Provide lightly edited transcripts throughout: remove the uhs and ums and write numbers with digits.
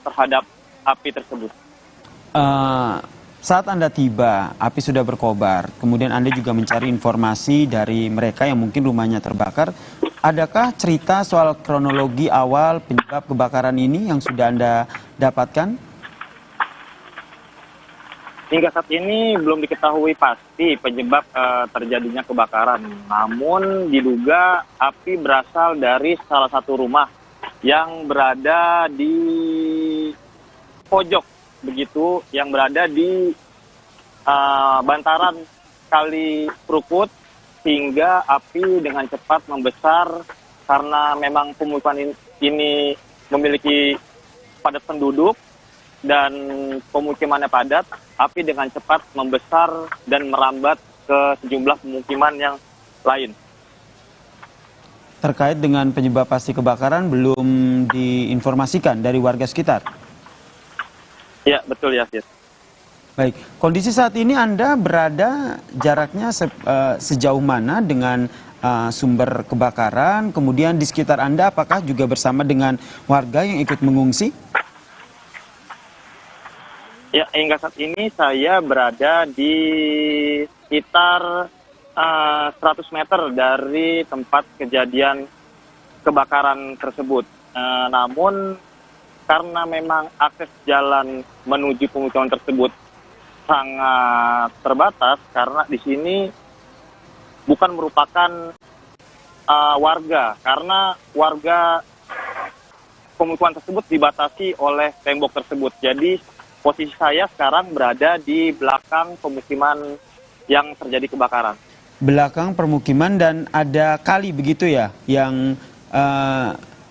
terhadap api tersebut. Eh, saat Anda tiba, api sudah berkobar. Kemudian Anda juga mencari informasi dari mereka yang mungkin rumahnya terbakar. Adakah cerita soal kronologi awal penyebab kebakaran ini yang sudah Anda dapatkan? Hingga saat ini belum diketahui pasti penyebab terjadinya kebakaran. Namun diduga api berasal dari salah satu rumah yang berada di pojok begitu, yang berada di bantaran Kali Krukut, hingga api dengan cepat membesar karena memang pemukiman ini memiliki padat penduduk dan pemukimannya padat. Api dengan cepat membesar dan merambat ke sejumlah pemukiman yang lain. Terkait dengan penyebab pasti kebakaran belum diinformasikan dari warga sekitar. Ya, betul Yasir. Baik, kondisi saat ini Anda berada jaraknya sejauh mana dengan sumber kebakaran? Kemudian di sekitar Anda apakah juga bersama dengan warga yang ikut mengungsi? Ya, hingga saat ini saya berada di sekitar 100 meter dari tempat kejadian kebakaran tersebut. Namun karena memang akses jalan menuju pemukiman tersebut sangat terbatas, karena di sini bukan merupakan warga, karena warga pemukiman tersebut dibatasi oleh tembok tersebut. Jadi posisi saya sekarang berada di belakang pemukiman yang terjadi kebakaran. Belakang permukiman dan ada kali begitu ya yang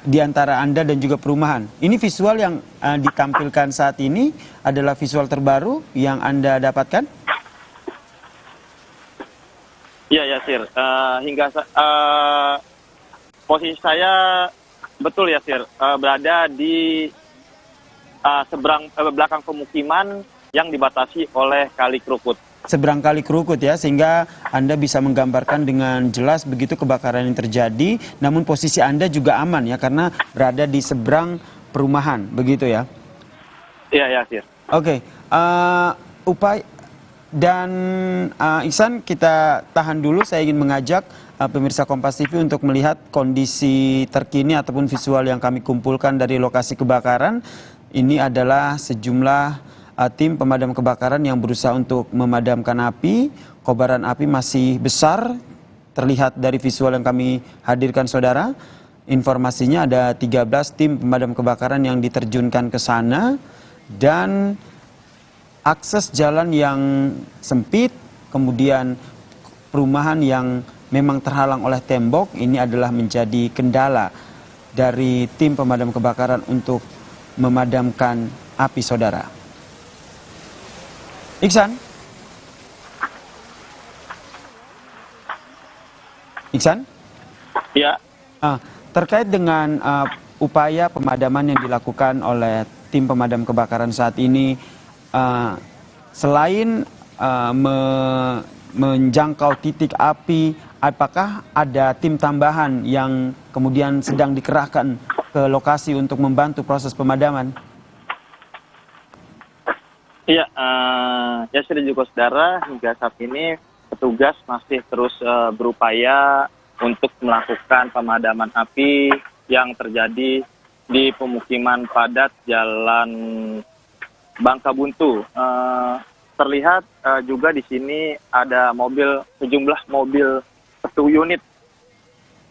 di antara Anda dan juga perumahan. Ini visual yang ditampilkan saat ini adalah visual terbaru yang Anda dapatkan? Iya, Yasir. Posisi saya betul Yasir, berada di belakang pemukiman yang dibatasi oleh Kali Krukut. Seberang Kali Krukut ya, sehingga Anda bisa menggambarkan dengan jelas begitu kebakaran yang terjadi, namun posisi Anda juga aman ya, karena berada di seberang perumahan, begitu ya? Iya, Yasir. Oke, dan Ihsan, kita tahan dulu. Saya ingin mengajak pemirsa Kompas TV untuk melihat kondisi terkini ataupun visual yang kami kumpulkan dari lokasi kebakaran. Ini adalah sejumlah tim pemadam kebakaran yang berusaha untuk memadamkan api. Kobaran api masih besar, terlihat dari visual yang kami hadirkan saudara. Informasinya ada 13 tim pemadam kebakaran yang diterjunkan ke sana. Dan akses jalan yang sempit, kemudian perumahan yang memang terhalang oleh tembok, ini adalah menjadi kendala dari tim pemadam kebakaran untuk memadamkan api saudara. Iksan? Iksan? Ya. Terkait dengan upaya pemadaman yang dilakukan oleh tim pemadam kebakaran saat ini, selain menjangkau titik api, apakah ada tim tambahan yang kemudian sedang dikerahkan ke lokasi untuk membantu proses pemadaman? Iya, ya sudah juga saudara, hingga saat ini petugas masih terus berupaya untuk melakukan pemadaman api yang terjadi di pemukiman padat Jalan Bangkabuntu. Terlihat juga di sini ada sejumlah mobil 1 unit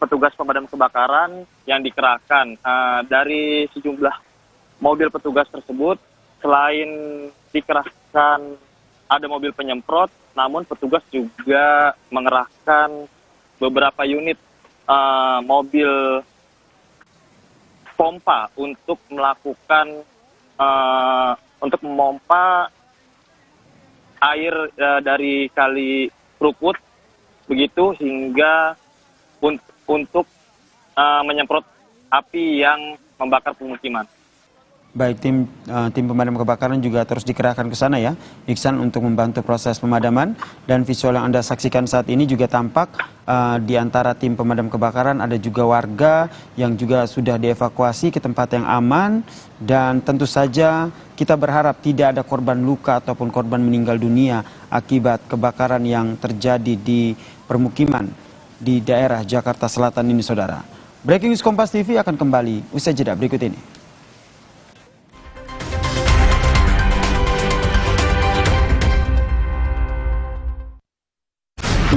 petugas pemadam kebakaran yang dikerahkan. Dari sejumlah mobil petugas tersebut, selain dikerahkan ada mobil penyemprot, namun petugas juga mengerahkan beberapa unit mobil pompa untuk melakukan untuk memompa air dari Kali Krukut begitu, hingga untuk menyemprot api yang membakar pemukiman. Baik, tim pemadam kebakaran juga terus dikerahkan ke sana ya, Iksan, untuk membantu proses pemadaman. Dan visual yang Anda saksikan saat ini juga tampak di antara tim pemadam kebakaran ada juga warga yang juga sudah dievakuasi ke tempat yang aman. Dan tentu saja kita berharap tidak ada korban luka ataupun korban meninggal dunia akibat kebakaran yang terjadi di permukiman di daerah Jakarta Selatan ini, saudara. Breaking News Kompas TV akan kembali usai jeda berikut ini.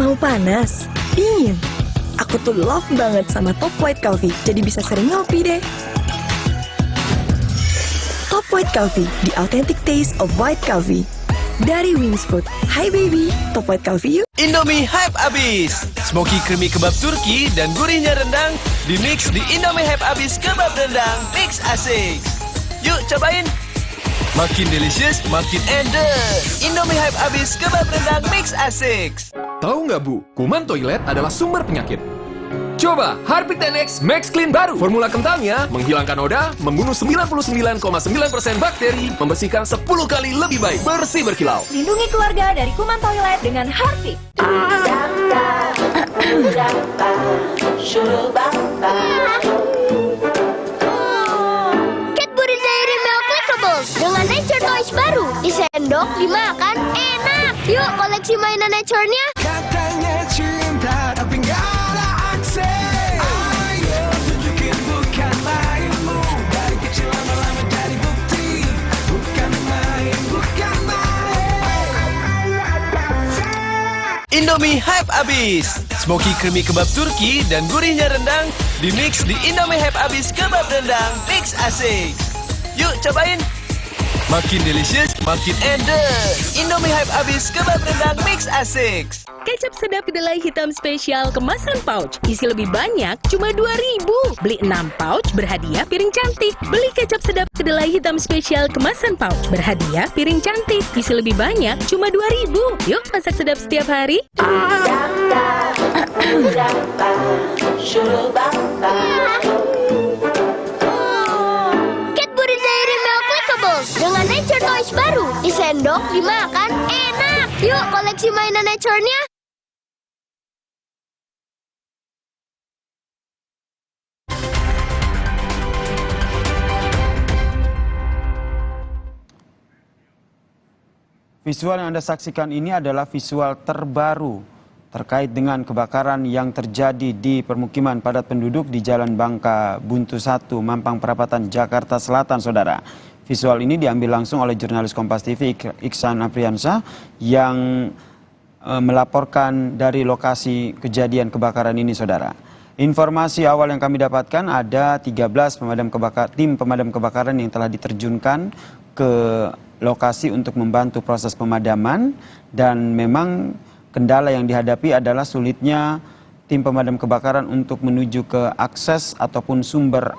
Mau panas? Dingin? Aku tuh love banget sama Top White Coffee, jadi bisa sering ngopi deh. Top White Coffee, the authentic taste of white coffee. Dari Wings Food. Hai baby, Top White Coffee yuk. Indomie hype abis. Smoky creamy kebab Turki dan gurihnya rendang dimix di Indomie hype abis kebab rendang mix asik. Yuk cobain. Makin delicious, makin enders. Indomie hype abis kebab rendang mix asik. Tahu nggak Bu, kuman toilet adalah sumber penyakit. Coba Harpic 10X Max Clean baru. Formula kentalnya menghilangkan noda, membunuh 99,9% bakteri, membersihkan 10 kali lebih baik, bersih berkilau. Lindungi keluarga dari kuman toilet dengan Harpic. Cadbury Dairy Milk Lickables dengan Nature Toys baru. Disendok, dimakan, enak. Yuk koleksi mainan Nature-nya. Katanya cinta tapi nggak ada akses. Ayo tunjukin bukan mainmu. Dari kecil lama-lama jadi bukti. Bukan main, bukan main. Indomie hype abis. Smoky creamy kebab Turki dan gurihnya rendang dimix di Indomie hype abis kebab rendang mix asik. Yuk cobain. Makin delicious, makin enders. Indomie hype abis kebab rendang mix asik. Kecap sedap kedelai hitam spesial kemasan pouch. Isi lebih banyak, cuma 2.000. Beli 6 pouch, berhadiah piring cantik. Beli kecap sedap kedelai hitam spesial kemasan pouch. Berhadiah piring cantik. Isi lebih banyak, cuma 2.000. Yuk masak sedap setiap hari. Cadbury Dairy Milk Lickables dengan Nature Toys baru. Disendok, dimakan, enak. Yuk koleksi mainan Nature-nya. Visual yang Anda saksikan ini adalah visual terbaru terkait dengan kebakaran yang terjadi di permukiman padat penduduk di Jalan Bangka Buntu 1, Mampang Perapatan, Jakarta Selatan, saudara. Visual ini diambil langsung oleh jurnalis Kompas TV Iksan Apriansyah yang melaporkan dari lokasi kejadian kebakaran ini, saudara. Informasi awal yang kami dapatkan ada 13 tim pemadam kebakaran yang telah diterjunkan ke lokasi untuk membantu proses pemadaman, dan memang kendala yang dihadapi adalah sulitnya tim pemadam kebakaran untuk menuju ke akses ataupun sumber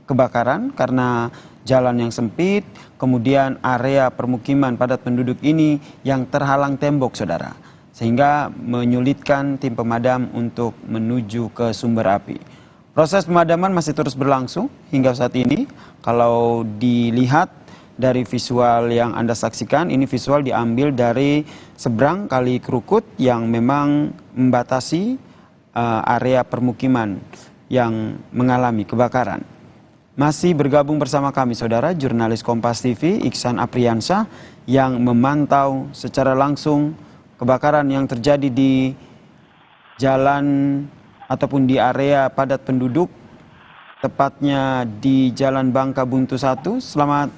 kebakaran karena jalan yang sempit, kemudian area permukiman padat penduduk ini yang terhalang tembok, saudara, sehingga menyulitkan tim pemadam untuk menuju ke sumber api. Proses pemadaman masih terus berlangsung hingga saat ini. Kalau dilihat dari visual yang Anda saksikan, ini visual diambil dari seberang Kali Krukut yang memang membatasi area permukiman yang mengalami kebakaran. Masih bergabung bersama kami, saudara, jurnalis Kompas TV Iksan Apriansyah yang memantau secara langsung kebakaran yang terjadi di jalan ataupun di area padat penduduk, tepatnya di Jalan Bangka Buntu 1. Selamat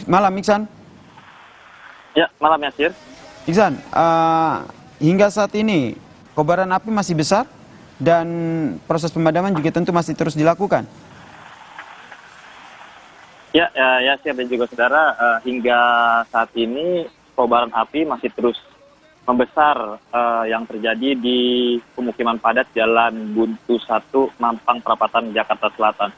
malam, Iksan. Ya, malam Yasir. Iksan, hingga saat ini kobaran api masih besar dan proses pemadaman juga tentu masih terus dilakukan. Ya, Yasir dan juga saudara, hingga saat ini kobaran api masih terus membesar yang terjadi di pemukiman padat Jalan Buntu 1, Mampang Perapatan, Jakarta Selatan.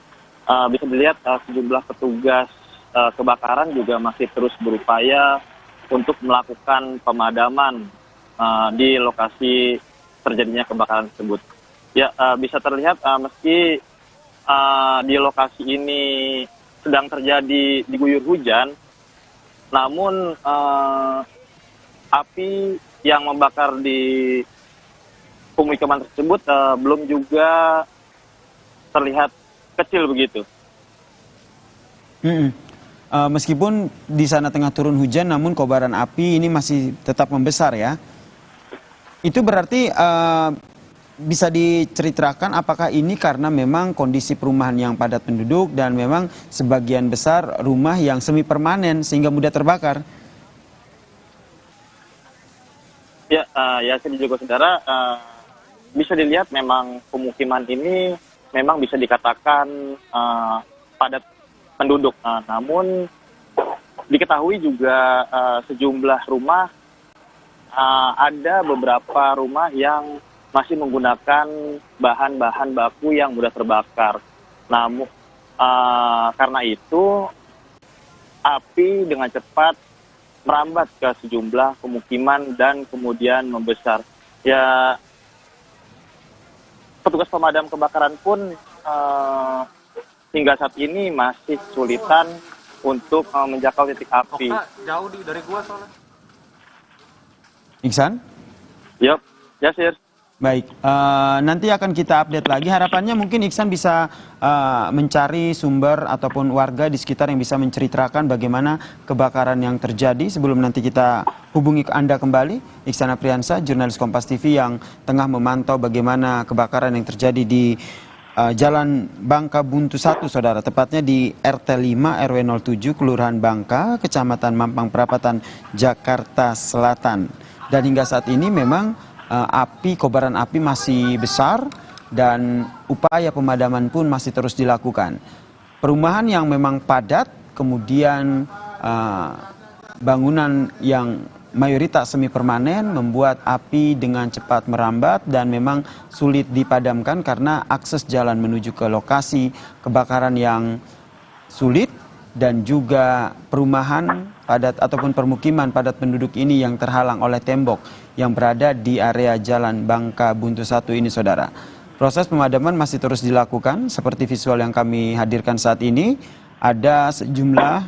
Bisa dilihat sejumlah petugas kebakaran juga masih terus berupaya untuk melakukan pemadaman di lokasi terjadinya kebakaran tersebut. Ya, bisa terlihat meski di lokasi ini sedang terjadi diguyur hujan, namun api yang membakar di pemukiman tersebut belum juga terlihat kecil begitu. Meskipun di sana tengah turun hujan, namun kobaran api ini masih tetap membesar ya. Itu berarti bisa diceritakan apakah ini karena memang kondisi perumahan yang padat penduduk dan memang sebagian besar rumah yang semi permanen sehingga mudah terbakar? Ya, ya juga saudara, bisa dilihat memang pemukiman ini memang bisa dikatakan padat penduduk. Namun diketahui juga sejumlah rumah, ada beberapa rumah yang masih menggunakan bahan-bahan baku yang mudah terbakar. Namun karena itu api dengan cepat merambat ke sejumlah pemukiman dan kemudian membesar. Ya, petugas pemadam kebakaran pun hingga saat ini masih kesulitan untuk menjangkau titik api. Jauh dari gua soalnya. Iksan? Yup, ya Sir. Baik, nanti akan kita update lagi. Harapannya mungkin Iksan bisa mencari sumber ataupun warga di sekitar yang bisa menceritakan bagaimana kebakaran yang terjadi sebelum nanti kita hubungi ke Anda kembali. Iksan Apriansa, jurnalis Kompas TV yang tengah memantau bagaimana kebakaran yang terjadi di Jalan Bangka Buntu 1, saudara. Tepatnya di RT 5 RW 07, Kelurahan Bangka, Kecamatan Mampang Perapatan, Jakarta Selatan. Dan hingga saat ini memang kobaran api masih besar dan upaya pemadaman pun masih terus dilakukan. Perumahan yang memang padat, kemudian bangunan yang mayoritas semi permanen membuat api dengan cepat merambat dan memang sulit dipadamkan karena akses jalan menuju ke lokasi kebakaran yang sulit dan juga perumahan padat ataupun permukiman padat penduduk ini yang terhalang oleh tembok yang berada di area Jalan Bangka Buntu 1 ini, saudara. Proses pemadaman masih terus dilakukan seperti visual yang kami hadirkan saat ini. Ada sejumlah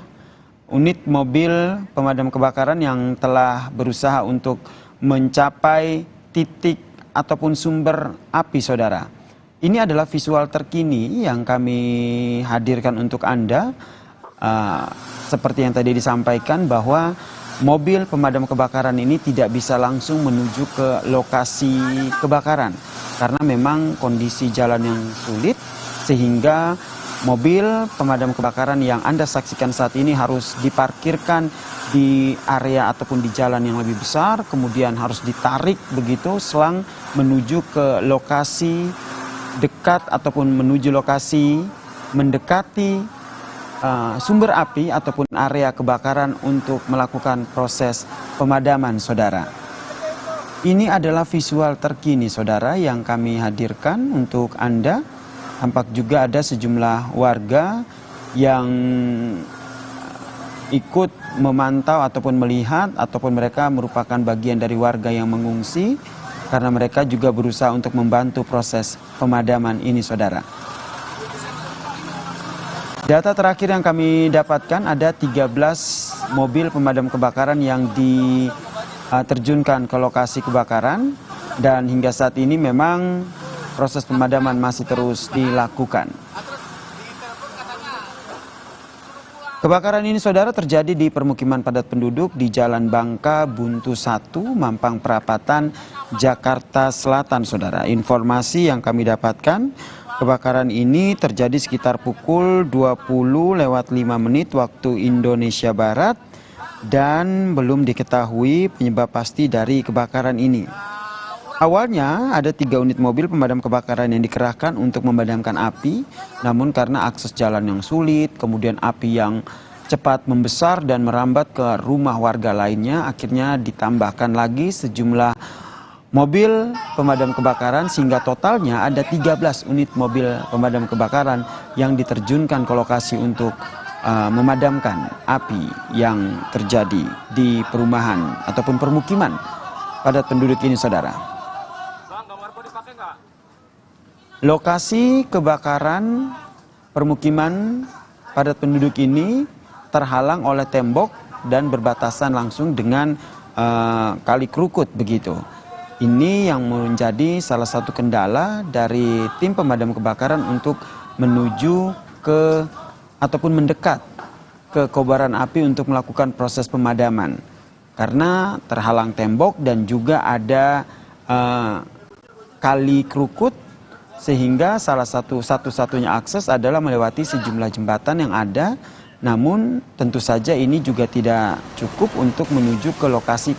unit mobil pemadam kebakaran yang telah berusaha untuk mencapai titik ataupun sumber api, saudara. Ini adalah visual terkini yang kami hadirkan untuk Anda. Seperti yang tadi disampaikan bahwa mobil pemadam kebakaran ini tidak bisa langsung menuju ke lokasi kebakaran karena memang kondisi jalan yang sulit sehingga mobil pemadam kebakaran yang Anda saksikan saat ini harus diparkirkan di area ataupun di jalan yang lebih besar, kemudian harus ditarik begitu selang menuju ke lokasi dekat ataupun menuju lokasi mendekati sumber api ataupun area kebakaran untuk melakukan proses pemadaman, saudara. Ini adalah visual terkini, saudara, yang kami hadirkan untuk Anda. Tampak juga ada sejumlah warga yang ikut memantau ataupun melihat ataupun mereka merupakan bagian dari warga yang mengungsi karena mereka juga berusaha untuk membantu proses pemadaman ini, saudara. Data terakhir yang kami dapatkan ada 13 mobil pemadam kebakaran yang diterjunkan ke lokasi kebakaran dan hingga saat ini memang proses pemadaman masih terus dilakukan. Kebakaran ini, saudara, terjadi di permukiman padat penduduk di Jalan Bangka Buntu 1, Mampang Perapatan, Jakarta Selatan, saudara. Informasi yang kami dapatkan, kebakaran ini terjadi sekitar pukul 20:05 waktu Indonesia Barat dan belum diketahui penyebab pasti dari kebakaran ini. Awalnya ada 3 unit mobil pemadam kebakaran yang dikerahkan untuk memadamkan api, namun karena akses jalan yang sulit, kemudian api yang cepat membesar dan merambat ke rumah warga lainnya, akhirnya ditambahkan lagi sejumlah mobil pemadam kebakaran sehingga totalnya ada 13 unit mobil pemadam kebakaran yang diterjunkan ke lokasi untuk memadamkan api yang terjadi di perumahan ataupun permukiman padat penduduk ini, saudara. Lokasi kebakaran permukiman padat penduduk ini terhalang oleh tembok dan berbatasan langsung dengan Kali Krukut begitu. Ini yang menjadi salah satu kendala dari tim pemadam kebakaran untuk menuju ke ataupun mendekat ke kobaran api untuk melakukan proses pemadaman. Karena terhalang tembok dan juga ada Kali Krukut, sehingga salah satu-satunya akses adalah melewati sejumlah jembatan yang ada. Namun tentu saja ini juga tidak cukup untuk menuju ke lokasi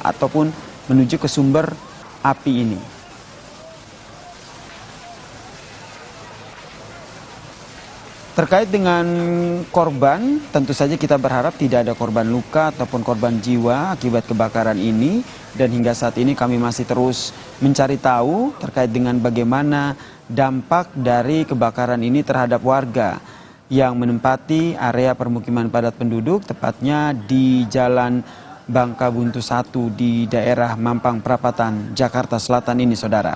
ataupun menuju ke sumber api ini. Terkait dengan korban, tentu saja kita berharap tidak ada korban luka ataupun korban jiwa akibat kebakaran ini. Dan hingga saat ini kami masih terus mencari tahu terkait dengan bagaimana dampak dari kebakaran ini terhadap warga yang menempati area permukiman padat penduduk, tepatnya di Jalan Bangka Buntu 1 di daerah Mampang Perapatan, Jakarta Selatan ini, saudara.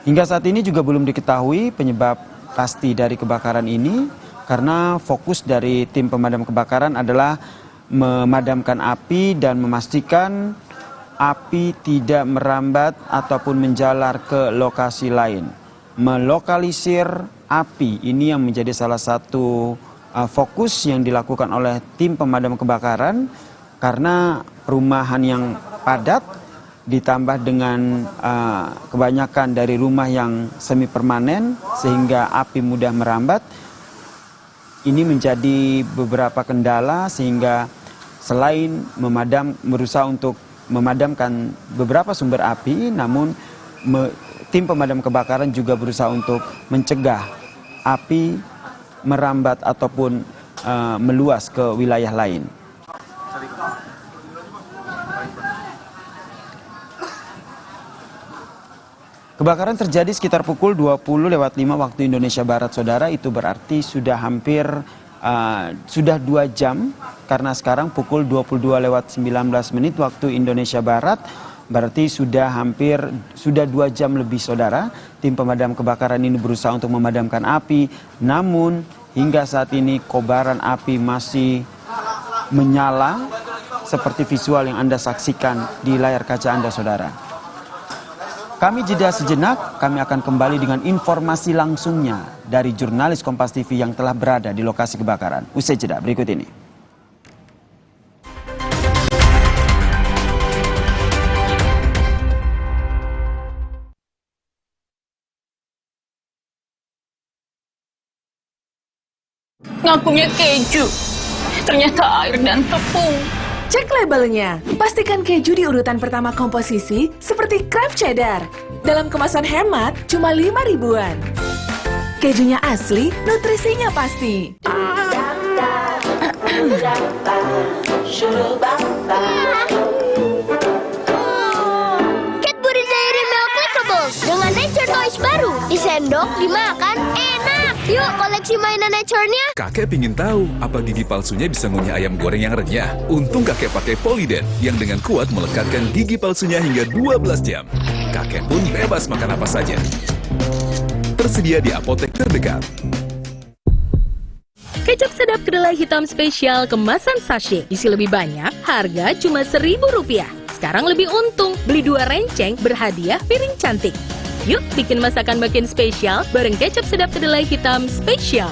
Hingga saat ini juga belum diketahui penyebab pasti dari kebakaran ini, karena fokus dari tim pemadam kebakaran adalah memadamkan api dan memastikan api tidak merambat ataupun menjalar ke lokasi lain. Melokalisir api ini yang menjadi salah satu fokus yang dilakukan oleh tim pemadam kebakaran, karena perumahan yang padat ditambah dengan kebanyakan dari rumah yang semi permanen sehingga api mudah merambat. Ini menjadi beberapa kendala sehingga selain berusaha untuk memadamkan beberapa sumber api, namun tim pemadam kebakaran juga berusaha untuk mencegah api merambat ataupun meluas ke wilayah lain. Kebakaran terjadi sekitar pukul 20.05 waktu Indonesia Barat, saudara. Itu berarti sudah hampir sudah 2 jam, karena sekarang pukul 22.19 waktu Indonesia Barat. Berarti sudah 2 jam lebih, saudara. Tim pemadam kebakaran ini berusaha untuk memadamkan api, namun hingga saat ini kobaran api masih menyala seperti visual yang Anda saksikan di layar kaca Anda, saudara. Kami jeda sejenak, kami akan kembali dengan informasi langsungnya dari jurnalis Kompas TV yang telah berada di lokasi kebakaran. Usai jeda berikut ini. Ngakunya keju, ternyata air dan tepung. Cek labelnya. Pastikan keju di urutan pertama komposisi seperti Kraft Cheddar. Dalam kemasan hemat, cuma 5 ribuan. Kejunya asli, nutrisinya pasti. Cadbury Dairy Milk Lickables dengan Nature Toys baru. Disendok, dimakan, enak. Yuk koleksi mainan Nature-nya. Kakek pingin tahu apa gigi palsunya bisa ngunyah ayam goreng yang renyah. Untung kakek pakai Polydent yang dengan kuat melekatkan gigi palsunya hingga 12 jam. Kakek pun bebas makan apa saja. Tersedia di apotek terdekat. Kecap sedap kedelai hitam spesial kemasan sachet. Isi lebih banyak, harga cuma Rp1.000. Sekarang lebih untung, beli 2 renceng berhadiah piring cantik. Yuk bikin masakan makin spesial bareng kecap sedap kedelai hitam spesial.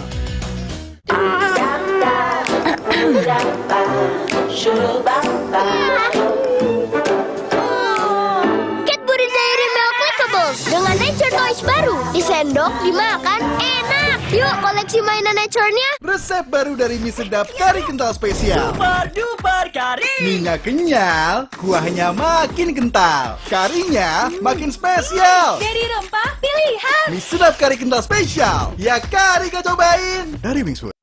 Cadbury Dairy Milk Lickables dengan Nature Toys baru. Disendok, dimakan, enak. Yuk koleksi mainan Nature-nya. Resep baru dari mie sedap kari kental spesial. Super duper kari. Mie-nya kenyal, kuahnya makin kental. Karinya makin spesial. Dari rempah pilihan. Mie sedap kari kental spesial. Ya kari kau cobain. Dari Wingswood.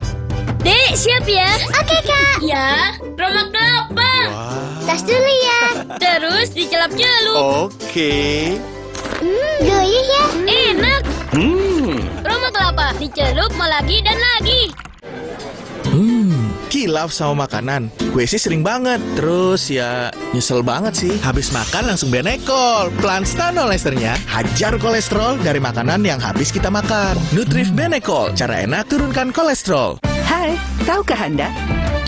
Dek, siap ya? Oke, Kak. Ya, romak kelapa. Tas dulu ya. Terus dicelup-celup. Oke. Gurih ya? Enak. Romak kelapa, dicelup mau lagi dan lagi. Kilaf sama makanan, gue sih sering banget. Terus ya nyesel banget sih. Habis makan langsung Benekol. Plants Nanolesternya hajar kolesterol dari makanan yang habis kita makan. Nutrif Benekol, cara enak turunkan kolesterol. Hai, tahukah Anda?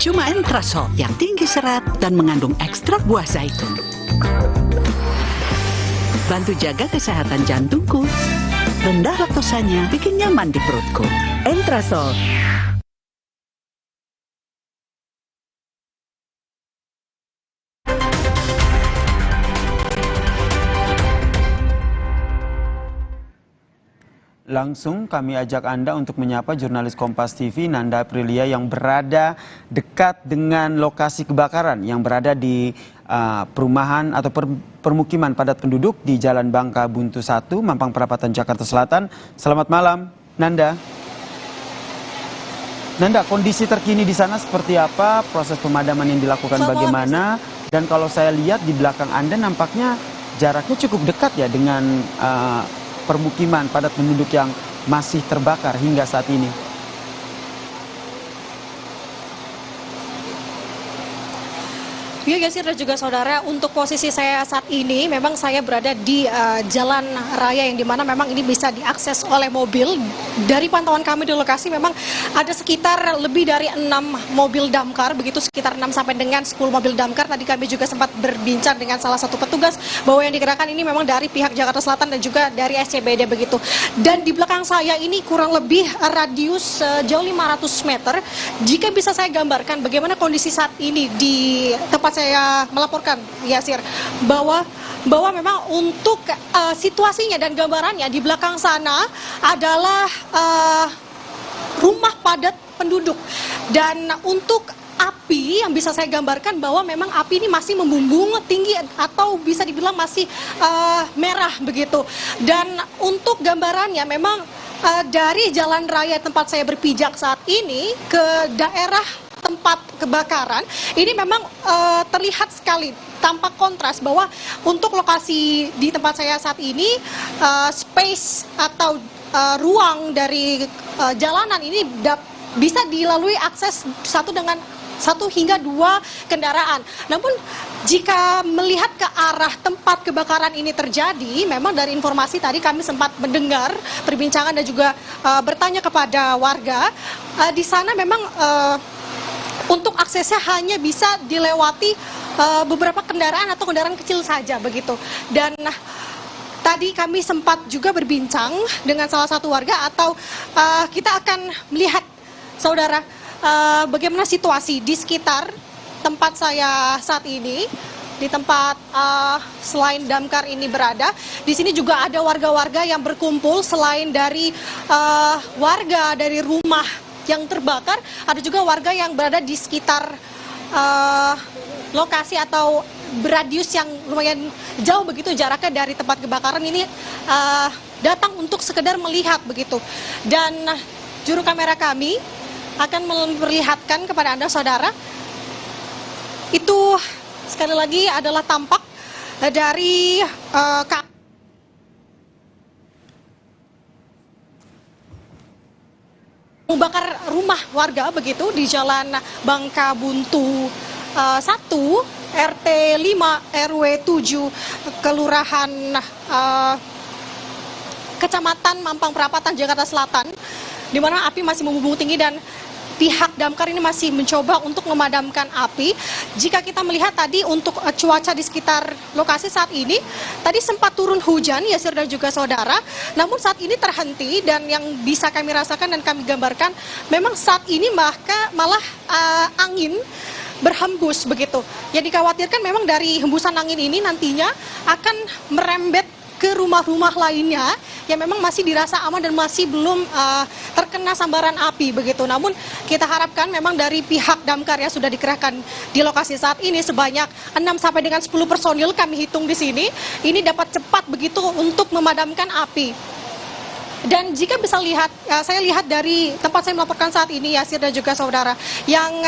Cuma Entrasol yang tinggi serat dan mengandung ekstrak buah zaitun. Bantu jaga kesehatan jantungku. Rendah laktosanya bikin nyaman di perutku. Entrasol. Langsung kami ajak Anda untuk menyapa jurnalis Kompas TV Nanda Aprilia yang berada dekat dengan lokasi kebakaran yang berada di perumahan atau permukiman padat penduduk di Jalan Bangka Buntu 1, Mampang Perapatan, Jakarta Selatan. Selamat malam, Nanda. Nanda, kondisi terkini di sana seperti apa? Proses pemadaman yang dilakukan bagaimana? Dan kalau saya lihat di belakang Anda nampaknya jaraknya cukup dekat ya dengan permukiman padat penduduk yang masih terbakar hingga saat ini. Ya, Yasir dan juga saudara, untuk posisi saya saat ini memang saya berada di jalan raya yang dimana memang ini bisa diakses oleh mobil. Dari pantauan kami di lokasi memang ada sekitar lebih dari 6 mobil damkar, begitu sekitar 6 sampai dengan 10 mobil damkar. Tadi kami juga sempat berbincang dengan salah satu petugas bahwa yang dikerahkan ini memang dari pihak Jakarta Selatan dan juga dari SCBD begitu. Dan di belakang saya ini kurang lebih radius jauh 500 meter. Jika bisa saya gambarkan bagaimana kondisi saat ini di tempat saya melaporkan, Yasir, bahwa memang untuk situasinya dan gambarannya di belakang sana adalah rumah padat penduduk. Dan untuk api yang bisa saya gambarkan bahwa memang api ini masih membumbung tinggi atau bisa dibilang masih merah begitu. Dan untuk gambarannya memang dari jalan raya tempat saya berpijak saat ini ke daerah tempat kebakaran ini memang terlihat sekali tampak kontras bahwa untuk lokasi di tempat saya saat ini space atau ruang dari jalanan ini bisa dilalui akses satu hingga 2 kendaraan. Namun jika melihat ke arah tempat kebakaran ini terjadi, memang dari informasi tadi kami sempat mendengar perbincangan dan juga bertanya kepada warga, di sana memang untuk aksesnya hanya bisa dilewati beberapa kendaraan atau kendaraan kecil saja begitu. Dan tadi kami sempat juga berbincang dengan salah satu warga atau kita akan melihat, saudara, bagaimana situasi di sekitar tempat saya saat ini. Di tempat selain damkar ini berada, di sini juga ada warga-warga yang berkumpul. Selain dari warga dari rumah yang terbakar, ada juga warga yang berada di sekitar lokasi atau beradius yang lumayan jauh begitu jaraknya dari tempat kebakaran ini, datang untuk sekedar melihat begitu. Dan juru kamera kami akan memperlihatkan kepada Anda, saudara, itu sekali lagi adalah tampak dari membakar rumah warga begitu di Jalan Bangka Buntu 1 RT 5 RW 7 Kelurahan Kecamatan Mampang Perapatan, Jakarta Selatan, di mana api masih membumbung tinggi dan pihak damkar ini masih mencoba untuk memadamkan api. Jika kita melihat tadi untuk cuaca di sekitar lokasi saat ini, tadi sempat turun hujan, Yasir dan juga saudara, namun saat ini terhenti. Dan yang bisa kami rasakan dan kami gambarkan, memang saat ini malah angin berhembus begitu. Yang dikhawatirkan memang dari hembusan angin ini nantinya akan merembet ke rumah-rumah lainnya yang memang masih dirasa aman dan masih belum terkena sambaran api begitu. Namun kita harapkan memang dari pihak damkar ya sudah dikerahkan di lokasi saat ini sebanyak 6 sampai dengan 10 personil kami hitung di sini. Ini dapat cepat begitu untuk memadamkan api. Dan jika bisa lihat, saya lihat dari tempat saya melaporkan saat ini, Yasir dan juga saudara, yang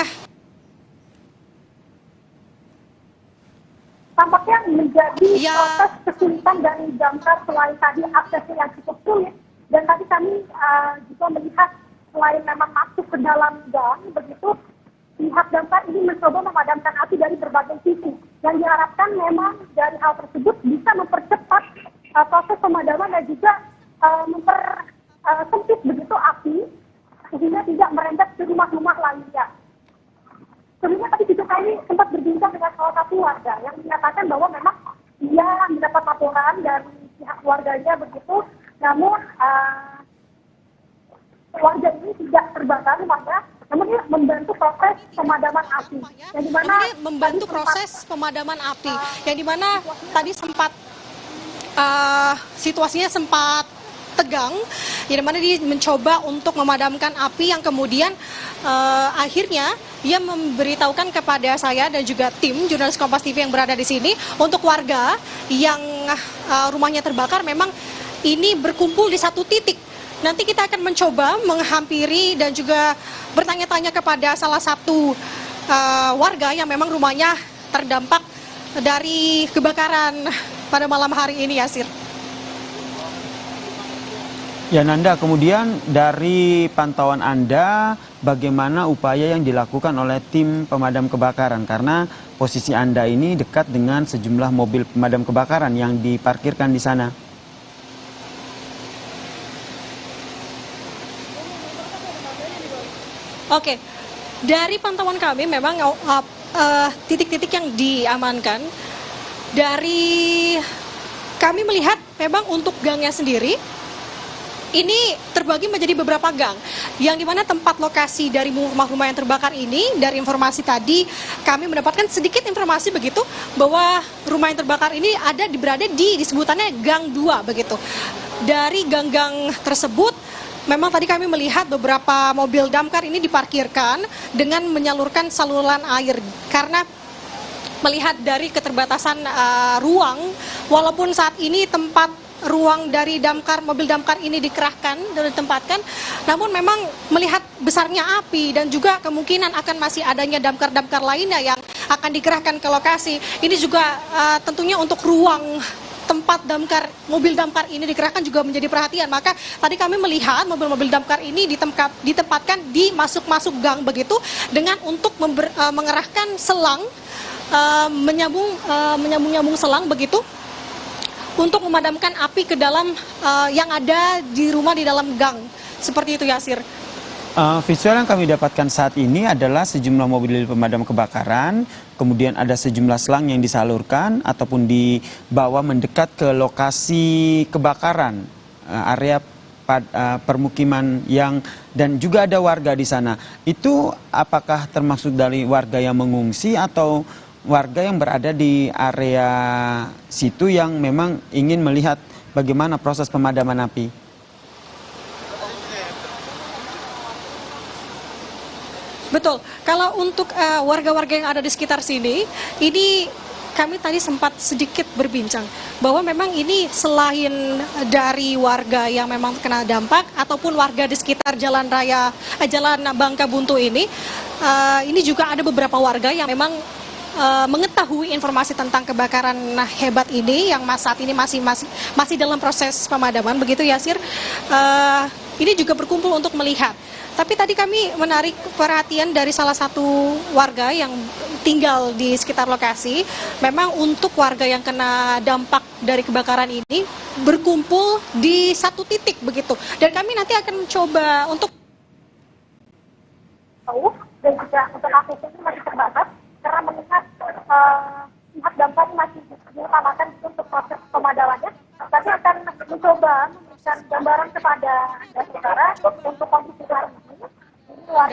tampaknya menjadi proses kesulitan dari damkar selain tadi aksesnya yang cukup sulit. Dan tadi kami juga melihat selain memang masuk ke dalam gang begitu, pihak damkar ini mencoba memadamkan api dari berbagai sisi. Yang diharapkan memang dari hal tersebut bisa mempercepat proses pemadaman dan juga mempersempit begitu api sehingga tidak merembet ke rumah-rumah lainnya. Sebelumnya tadi juga kami sempat berbincang dengan salah satu warga yang menyatakan bahwa memang ia mendapat laporan dari pihak keluarganya begitu, namun warga ini tidak terbakar rumahnya, namun dia membantu proses pemadaman api. Yang dimana membantu proses pemadaman api, yang dimana tadi sempat situasinya sempat tegang, yang dimana dia mencoba untuk memadamkan api yang kemudian akhirnya dia memberitahukan kepada saya dan juga tim jurnalis Kompas TV yang berada di sini untuk warga yang rumahnya terbakar memang ini berkumpul di satu titik. Nanti kita akan mencoba menghampiri dan juga bertanya-tanya kepada salah satu warga yang memang rumahnya terdampak dari kebakaran pada malam hari ini, Yasir. Ya Nanda, kemudian dari pantauan Anda, bagaimana upaya yang dilakukan oleh tim pemadam kebakaran? Karena posisi Anda ini dekat dengan sejumlah mobil pemadam kebakaran yang diparkirkan di sana. Oke, dari pantauan kami memang titik-titik yang diamankan, dari kami melihat memang untuk gangnya sendiri, ini terbagi menjadi beberapa gang, yang dimana tempat lokasi dari rumah-rumah yang terbakar ini, dari informasi tadi kami mendapatkan sedikit informasi begitu, bahwa rumah yang terbakar ini berada di sebutannya Gang 2 begitu. Dari gang-gang tersebut, memang tadi kami melihat beberapa mobil damkar ini diparkirkan dengan menyalurkan saluran air, karena melihat dari keterbatasan ruang, walaupun saat ini tempat ruang dari mobil damkar ini dikerahkan dan ditempatkan, namun memang melihat besarnya api dan juga kemungkinan akan masih adanya damkar-damkar lainnya yang akan dikerahkan ke lokasi. Ini juga tentunya untuk ruang tempat mobil damkar ini dikerahkan juga menjadi perhatian. Maka tadi kami melihat mobil-mobil damkar ini ditempatkan di masuk-masuk gang begitu, dengan untuk mengerahkan selang, menyambung selang begitu, untuk memadamkan api ke dalam yang ada di rumah di dalam gang. Seperti itu, Yasir. Visual yang kami dapatkan saat ini adalah sejumlah mobil pemadam kebakaran, kemudian ada sejumlah selang yang disalurkan ataupun dibawa mendekat ke lokasi kebakaran, area permukiman dan juga ada warga di sana. Itu apakah termasuk dari warga yang mengungsi atau warga yang berada di area situ yang memang ingin melihat bagaimana proses pemadaman api? Betul, kalau untuk warga-warga yang ada di sekitar sini, ini kami tadi sempat sedikit berbincang bahwa memang ini selain dari warga yang memang kena dampak ataupun warga di sekitar Jalan Bangka Buntu ini juga ada beberapa warga yang memang mengetahui informasi tentang kebakaran hebat ini yang saat ini masih dalam proses pemadaman, begitu, Yasir. Ini juga berkumpul untuk melihat. Tapi tadi kami menarik perhatian dari salah satu warga yang tinggal di sekitar lokasi. Memang untuk warga yang kena dampak dari kebakaran ini berkumpul di satu titik begitu. Dan kami nanti akan mencoba untuk dan juga untuk akses ini masih terbatas karena melihat pihak damkar masih diutamakan untuk proses pemadamannya. Tapi akan mencoba memberikan gambaran kepada saudara untuk kondisi hari ini.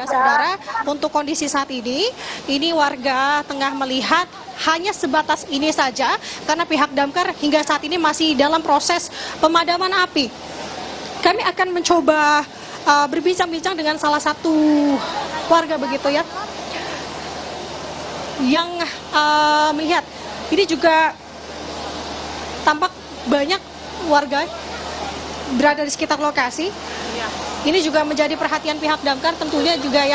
Saudara, untuk kondisi saat ini warga tengah melihat hanya sebatas ini saja karena pihak damkar hingga saat ini masih dalam proses pemadaman api. Kami akan mencoba berbincang-bincang dengan salah satu warga begitu ya, yang melihat ini juga tampak banyak warga berada di sekitar lokasi. Ini juga menjadi perhatian pihak damkar, tentunya juga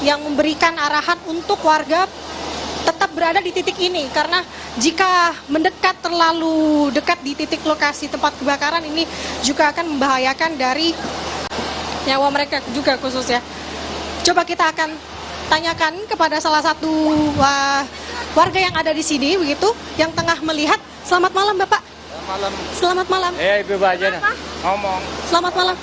yang memberikan arahan untuk warga tetap berada di titik ini, karena jika mendekat terlalu dekat di titik lokasi tempat kebakaran ini juga akan membahayakan dari nyawa mereka juga khususnya. Coba kita akan tanyakan kepada salah satu warga yang ada di sini begitu, yang tengah melihat. Selamat malam Bapak. Malam. Selamat malam. Ibu aja ngomong. Selamat malam.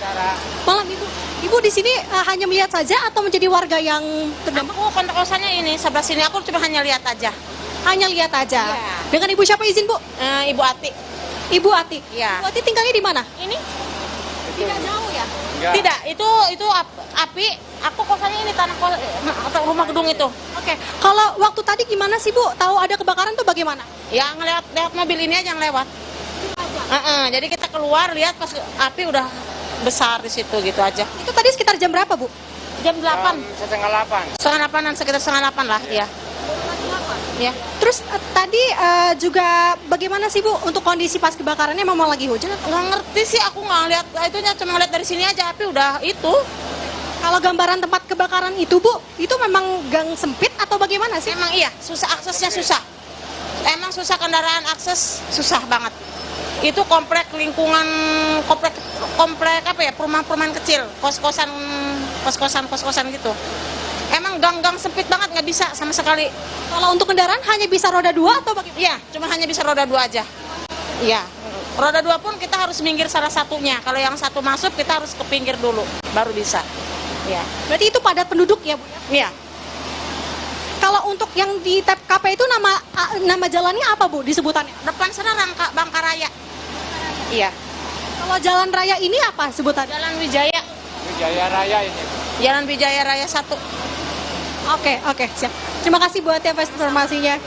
Malam Ibu. Ibu di sini hanya melihat saja atau menjadi warga yang terdampak? Aku kosannya ini sebelah sini. Aku cuma hanya lihat aja. Hanya lihat aja. Ya. Dengan Ibu siapa izin Bu? Ibu Ati. Ibu Ati. Ya. Ibu Ati tinggalnya di mana? Ini. Tidak jauh ya? Enggak. Tidak. Itu api. Aku kosannya ini tanah rumah gedung itu. Oke. Kalau waktu tadi gimana sih Bu? Tahu ada kebakaran tuh bagaimana? Ya ngeliat mobil ini aja yang lewat. Jadi kita keluar lihat pas api udah besar di situ gitu aja. Itu tadi sekitar jam berapa Bu? Jam 8. Setengah 8. Setengah 8-an, sekitar setengah 8 lah ya. Ya. Terus tadi juga bagaimana sih Bu untuk kondisi pas kebakarannya? Memang lagi hujan atau? Nggak ngerti sih, aku nggak ngeliat itunya, cuma ngeliat dari sini aja api udah itu. Kalau gambaran tempat kebakaran itu Bu, itu memang gang sempit atau bagaimana sih? Emang iya, susah aksesnya susah. Emang susah, kendaraan akses susah banget. Itu komplek lingkungan, komplek apa ya, perumahan kecil, kos-kosan gitu. Emang gang-gang sempit banget, nggak bisa sama sekali. Kalau untuk kendaraan hanya bisa roda 2 atau bagaimana? Iya, cuma hanya bisa roda 2 aja. Iya, roda 2 pun kita harus minggir salah satunya. Kalau yang satu masuk kita harus ke pinggir dulu, baru bisa. Ya. Berarti itu padat penduduk ya Bu ya? Iya. Kalau untuk yang di TKP itu nama jalannya apa Bu disebutannya? Depan sana Bangkaraya. Iya. Kalau jalan raya ini apa sebutannya? Jalan Wijaya. Wijaya Raya ini. Jalan Wijaya Raya 1. Oke, siap. Terima kasih buat informasinya.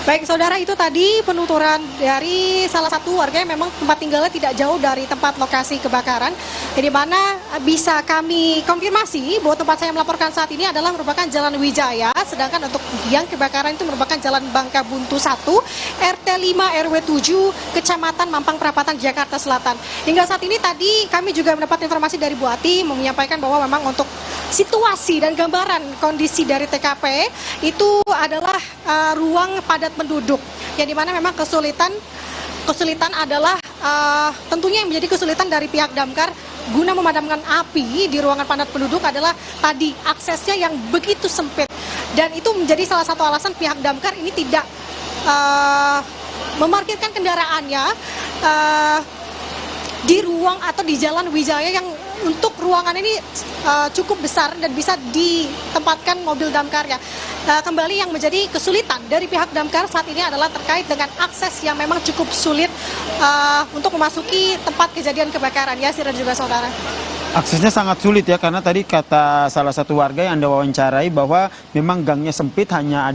Baik saudara, itu tadi penuturan dari salah satu warga yang memang tempat tinggalnya tidak jauh dari tempat lokasi kebakaran, di mana bisa kami konfirmasi bahwa tempat saya melaporkan saat ini adalah merupakan Jalan Wijaya, sedangkan untuk yang kebakaran itu merupakan Jalan Bangka Buntu 1, RT 5 RW 7, Kecamatan Mampang Perapatan, Jakarta Selatan. Hingga saat ini tadi kami juga mendapat informasi dari Bu Ati menyampaikan bahwa memang untuk situasi dan gambaran kondisi dari TKP itu adalah ruang padat penduduk, yang dimana memang kesulitan adalah tentunya yang menjadi kesulitan dari pihak damkar guna memadamkan api di ruangan padat penduduk adalah tadi aksesnya yang begitu sempit, dan itu menjadi salah satu alasan pihak damkar ini tidak memarkirkan kendaraannya di ruang atau di Jalan Wijaya yang untuk ruangan ini cukup besar dan bisa ditempatkan mobil damkarnya. Kembali yang menjadi kesulitan dari pihak damkar saat ini adalah terkait dengan akses yang memang cukup sulit untuk memasuki tempat kejadian kebakaran, ya Sir dan juga saudara. Aksesnya sangat sulit ya, karena tadi kata salah satu warga yang Anda wawancarai bahwa memang gangnya sempit, hanya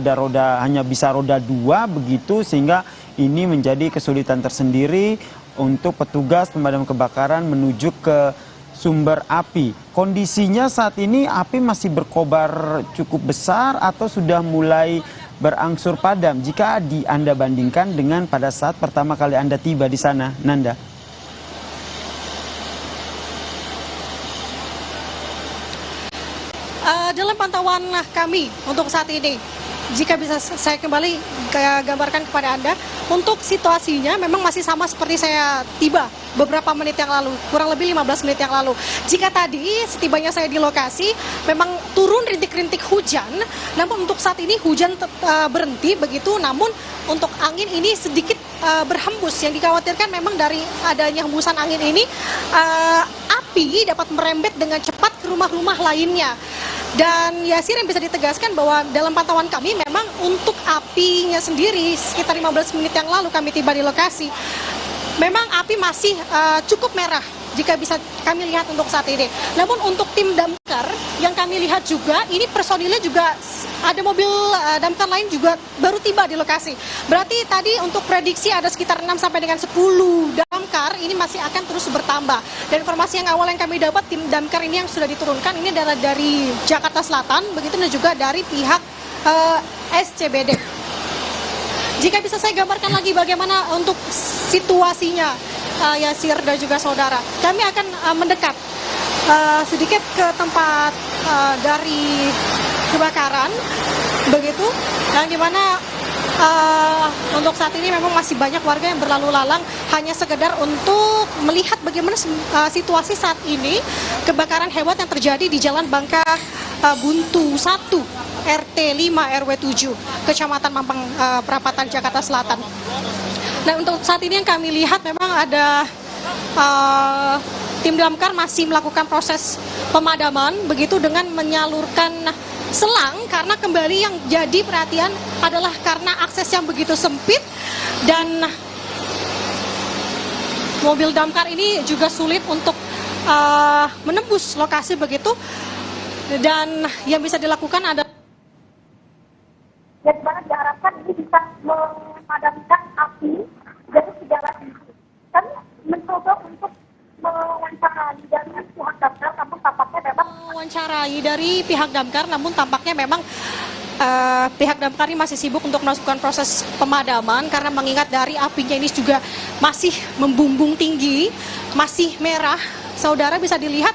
bisa roda 2 begitu, sehingga ini menjadi kesulitan tersendiri untuk petugas pemadam kebakaran menuju ke sumber api. Kondisinya saat ini api masih berkobar cukup besar atau sudah mulai berangsur padam jika Anda bandingkan dengan pada saat pertama kali Anda tiba di sana, Nanda? Dalam pantauan kami untuk saat ini, jika bisa saya kembali gambarkan kepada Anda, untuk situasinya memang masih sama seperti saya tiba beberapa menit yang lalu, kurang lebih 15 menit yang lalu. Jika tadi setibanya saya di lokasi memang turun rintik-rintik hujan, namun untuk saat ini hujan berhenti begitu, namun untuk angin ini sedikit berhembus. Yang dikhawatirkan memang dari adanya hembusan angin ini api dapat merembet dengan cepat ke rumah-rumah lainnya. Dan Yasir, yang bisa ditegaskan bahwa dalam pantauan kami memang untuk apinya sendiri sekitar 15 menit yang lalu kami tiba di lokasi, memang api masih cukup merah jika bisa kami lihat untuk saat ini. Namun untuk tim damkar yang kami lihat juga, ini personilnya juga ada mobil damkar lain juga baru tiba di lokasi. Berarti tadi untuk prediksi ada sekitar 6 sampai dengan 10 damkar, ini masih akan terus bertambah. Dan informasi yang awal yang kami dapat, tim damkar ini yang sudah diturunkan ini adalah dari Jakarta Selatan, begitu, dan juga dari pihak SCBD. Jika bisa saya gambarkan lagi bagaimana untuk situasinya, Yasir dan juga saudara, kami akan mendekat sedikit ke tempat dari kebakaran, begitu, yang dimana untuk saat ini memang masih banyak warga yang berlalu lalang hanya sekedar untuk melihat bagaimana situasi saat ini kebakaran hebat yang terjadi di Jalan Bangka Buntu 1 RT 5 RW 7 Kecamatan Mampang Perapatan Jakarta Selatan. Nah, untuk saat ini yang kami lihat memang ada tim damkar masih melakukan proses pemadaman begitu dengan menyalurkan selang, karena kembali yang jadi perhatian adalah karena akses yang begitu sempit dan mobil damkar ini juga sulit untuk menembus lokasi begitu, dan yang bisa dilakukan adalah yang mana diharapkan ini bisa memadamkan api dari segala sisi. Kami mencoba untuk mewawancarai dari pihak damkar, namun tampaknya memang pihak damkar ini masih sibuk untuk melakukan proses pemadaman, karena mengingat dari apinya ini juga masih membumbung tinggi, masih merah. Saudara bisa dilihat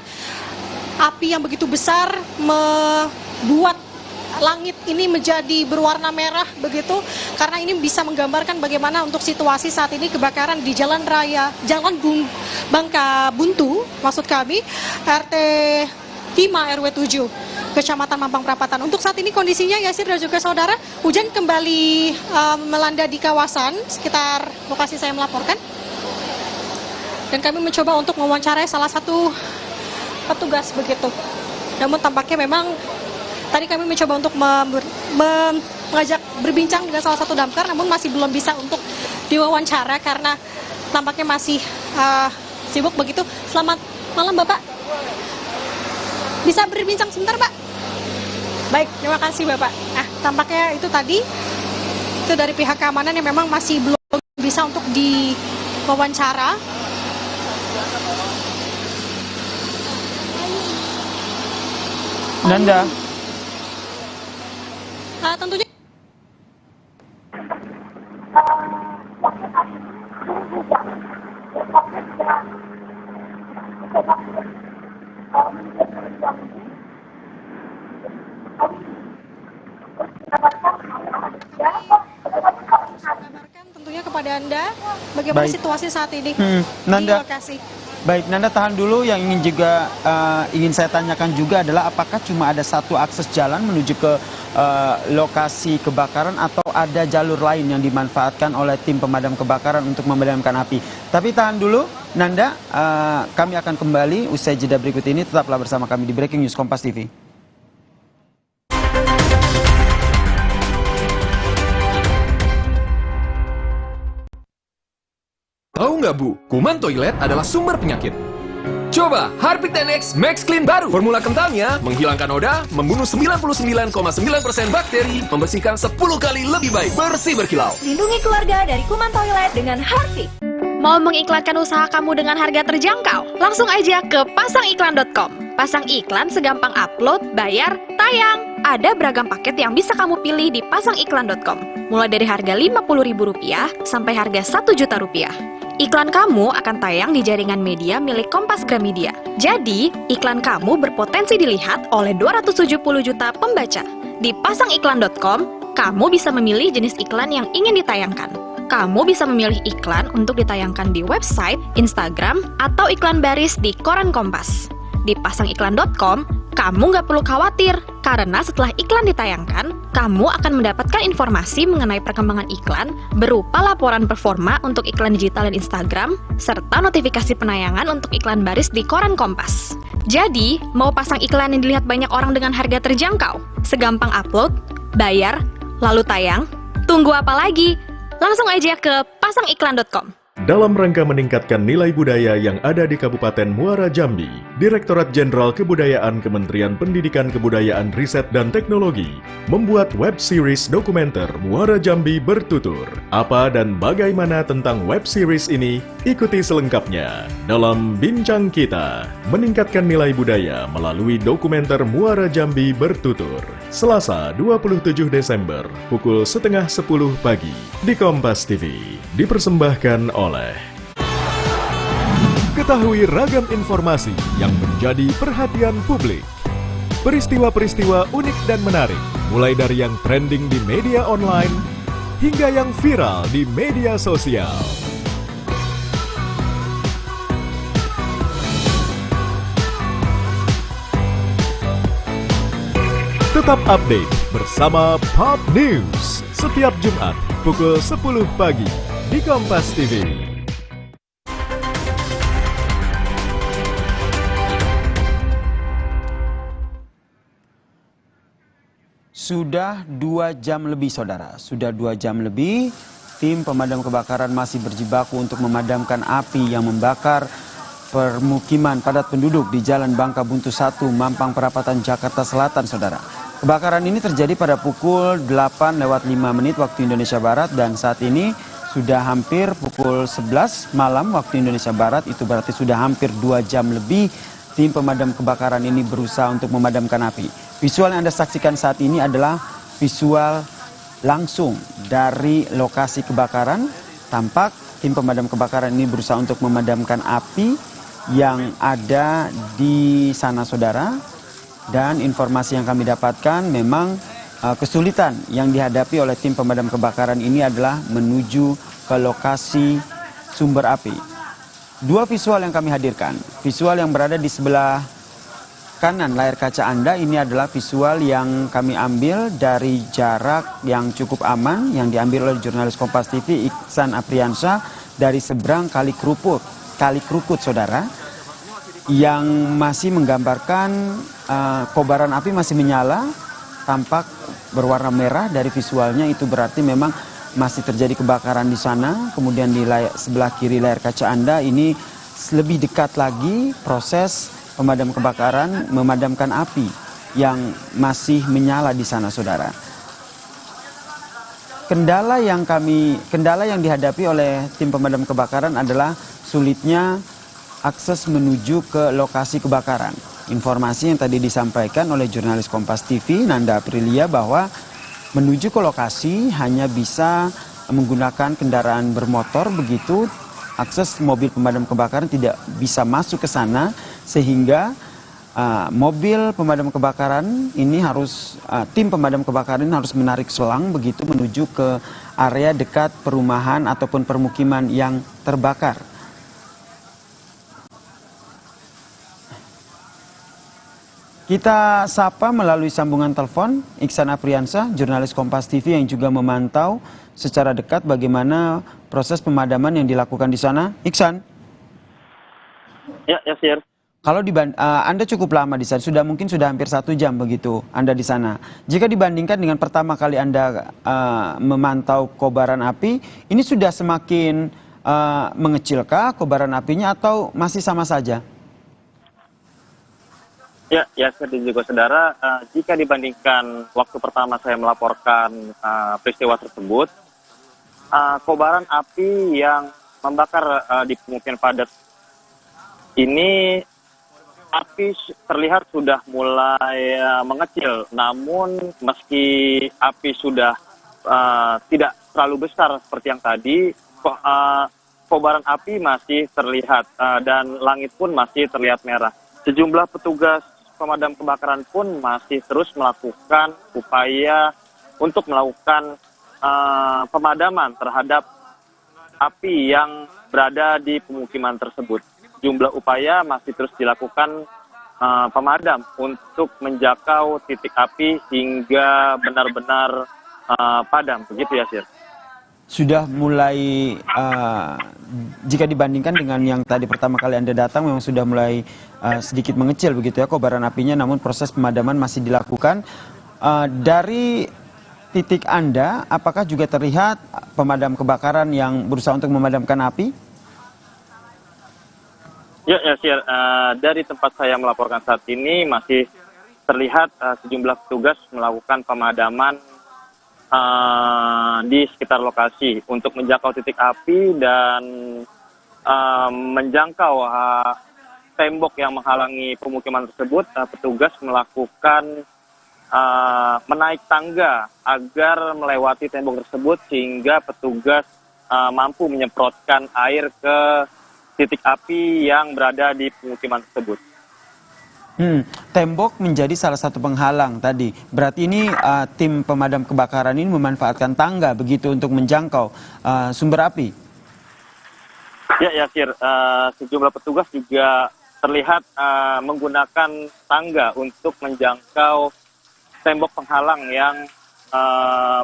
api yang begitu besar membuat langit ini menjadi berwarna merah begitu, karena ini bisa menggambarkan bagaimana untuk situasi saat ini kebakaran di Jalan Bangka Buntu, maksud kami RT 5 RW 7 Kecamatan Mampang Perapatan. Untuk saat ini kondisinya, Yasir dan juga saudara, hujan kembali melanda di kawasan sekitar lokasi saya melaporkan, dan kami mencoba untuk mewawancarai salah satu petugas begitu. Namun tampaknya memang tadi kami mencoba untuk mengajak berbincang dengan salah satu damkar, namun masih belum bisa untuk diwawancara karena tampaknya masih sibuk begitu. Selamat malam Bapak. Bisa berbincang sebentar Pak? Baik, terima kasih Bapak. Nah, tampaknya itu tadi itu dari pihak keamanan yang memang masih belum bisa untuk diwawancara. Nanda. Tentunya tentunya kepada Anda bagaimana situasi saat ini Nanda, di lokasi. Baik, Nanda tahan dulu. Yang ingin saya tanyakan juga adalah apakah cuma ada satu akses jalan menuju ke lokasi kebakaran atau ada jalur lain yang dimanfaatkan oleh tim pemadam kebakaran untuk memadamkan api? Tapi tahan dulu, Nanda. Kami akan kembali usai jeda berikut ini. Tetaplah bersama kami di Breaking News Kompas TV. Tahu nggak Bu, kuman toilet adalah sumber penyakit. Coba Harpic 10X Max Clean baru. Formula kentalnya menghilangkan noda, membunuh 99,9% bakteri, membersihkan 10 kali lebih baik, bersih berkilau. Lindungi keluarga dari kuman toilet dengan Harpic. Mau mengiklankan usaha kamu dengan harga terjangkau? Langsung aja ke pasangiklan.com. Pasang iklan segampang upload, bayar, tayang. Ada beragam paket yang bisa kamu pilih di pasangiklan.com. Mulai dari harga Rp50.000 sampai harga Rp1.000.000. Iklan kamu akan tayang di jaringan media milik Kompas Gramedia. Jadi, iklan kamu berpotensi dilihat oleh 270 juta pembaca. Di pasangiklan.com, kamu bisa memilih jenis iklan yang ingin ditayangkan. Kamu bisa memilih iklan untuk ditayangkan di website, Instagram, atau iklan baris di koran Kompas. Di pasangiklan.com, kamu nggak perlu khawatir, karena setelah iklan ditayangkan, kamu akan mendapatkan informasi mengenai perkembangan iklan berupa laporan performa untuk iklan digital dan Instagram, serta notifikasi penayangan untuk iklan baris di koran Kompas. Jadi, mau pasang iklan yang dilihat banyak orang dengan harga terjangkau? Segampang upload, bayar, lalu tayang? Tunggu apa lagi? Langsung aja ke pasangiklan.com. Dalam rangka meningkatkan nilai budaya yang ada di Kabupaten Muara Jambi, Direktorat Jenderal Kebudayaan Kementerian Pendidikan Kebudayaan Riset dan Teknologi membuat web series dokumenter Muara Jambi Bertutur. Apa dan bagaimana tentang web series ini? Ikuti selengkapnya dalam Bincang Kita, meningkatkan nilai budaya melalui dokumenter Muara Jambi Bertutur. Selasa 27 Desember pukul 9:30 pagi di Kompas TV. Dipersembahkan oleh ketahui ragam informasi yang menjadi perhatian publik. Peristiwa-peristiwa unik dan menarik, mulai dari yang trending di media online hingga yang viral di media sosial. Tetap update bersama Pop News setiap Jumat pukul 10 pagi di Kompas TV. Sudah 2 jam lebih, saudara. Sudah 2 jam lebih, tim pemadam kebakaran masih berjibaku untuk memadamkan api yang membakar permukiman padat penduduk di Jalan Bangka Buntu 1, Mampang Perapatan, Jakarta Selatan, saudara. Kebakaran ini terjadi pada pukul 8:05 waktu Indonesia Barat dan saat ini sudah hampir pukul 11 malam waktu Indonesia Barat. Itu berarti sudah hampir 2 jam lebih tim pemadam kebakaran ini berusaha untuk memadamkan api. Visual yang Anda saksikan saat ini adalah visual langsung dari lokasi kebakaran. Tampak tim pemadam kebakaran ini berusaha untuk memadamkan api yang ada di sana, saudara. Dan informasi yang kami dapatkan memang kesulitan yang dihadapi oleh tim pemadam kebakaran ini adalah menuju ke lokasi sumber api. 2 visual yang kami hadirkan. Visual yang berada di sebelah kanan layar kaca Anda ini adalah visual yang kami ambil dari jarak yang cukup aman yang diambil oleh jurnalis Kompas TV Iksan Apriansyah dari seberang Kali Krukut, saudara, yang masih menggambarkan kobaran api masih menyala, tampak berwarna merah dari visualnya. Itu berarti memang masih terjadi kebakaran di sana. Kemudian di sebelah kiri layar kaca Anda ini lebih dekat lagi proses pemadam kebakaran memadamkan api yang masih menyala di sana, saudara. Kendala yang dihadapi oleh tim pemadam kebakaran adalah sulitnya akses menuju ke lokasi kebakaran. Informasi yang tadi disampaikan oleh jurnalis Kompas TV Nanda Aprilia bahwa menuju ke lokasi hanya bisa menggunakan kendaraan bermotor, begitu akses mobil pemadam kebakaran tidak bisa masuk ke sana, sehingga mobil pemadam kebakaran ini tim pemadam kebakaran ini harus menarik selang begitu menuju ke area dekat perumahan ataupun permukiman yang terbakar. Kita sapa melalui sambungan telepon Iksan Apriansyah, jurnalis Kompas TV yang juga memantau secara dekat bagaimana proses pemadaman yang dilakukan di sana. Iksan? Ya, Sir. Kalau Anda cukup lama di sana, mungkin sudah hampir 1 jam begitu Anda di sana. Jika dibandingkan dengan pertama kali Anda memantau kobaran api, ini sudah semakin mengecilkah kobaran apinya atau masih sama saja? Ya, seperti juga saudara, jika dibandingkan waktu pertama saya melaporkan peristiwa tersebut, kobaran api yang membakar di pemukiman padat ini, api terlihat sudah mulai mengecil. Namun meski api sudah tidak terlalu besar seperti yang tadi, kobaran api masih terlihat dan langit pun masih terlihat merah. Sejumlah petugas pemadam kebakaran pun masih terus melakukan upaya untuk melakukan pemadaman terhadap api yang berada di pemukiman tersebut. Jumlah upaya masih terus dilakukan pemadam untuk menjangkau titik api hingga benar-benar padam. Begitu ya, Sir? Sudah mulai, jika dibandingkan dengan yang tadi pertama kali Anda datang, memang sudah mulai sedikit mengecil begitu ya kobaran apinya, namun proses pemadaman masih dilakukan. Dari titik Anda, apakah juga terlihat pemadam kebakaran yang berusaha untuk memadamkan api? Ya, Sir. Dari tempat saya melaporkan saat ini masih terlihat sejumlah petugas melakukan pemadaman di sekitar lokasi untuk menjangkau titik api dan menjangkau tembok yang menghalangi pemukiman tersebut. Petugas melakukan menaik tangga agar melewati tembok tersebut sehingga petugas mampu menyemprotkan air ke titik api yang berada di pemukiman tersebut. Tembok menjadi salah satu penghalang tadi. Berarti ini tim pemadam kebakaran ini memanfaatkan tangga begitu untuk menjangkau sumber api. Ya, Yakir, sejumlah petugas juga terlihat menggunakan tangga untuk menjangkau tembok penghalang yang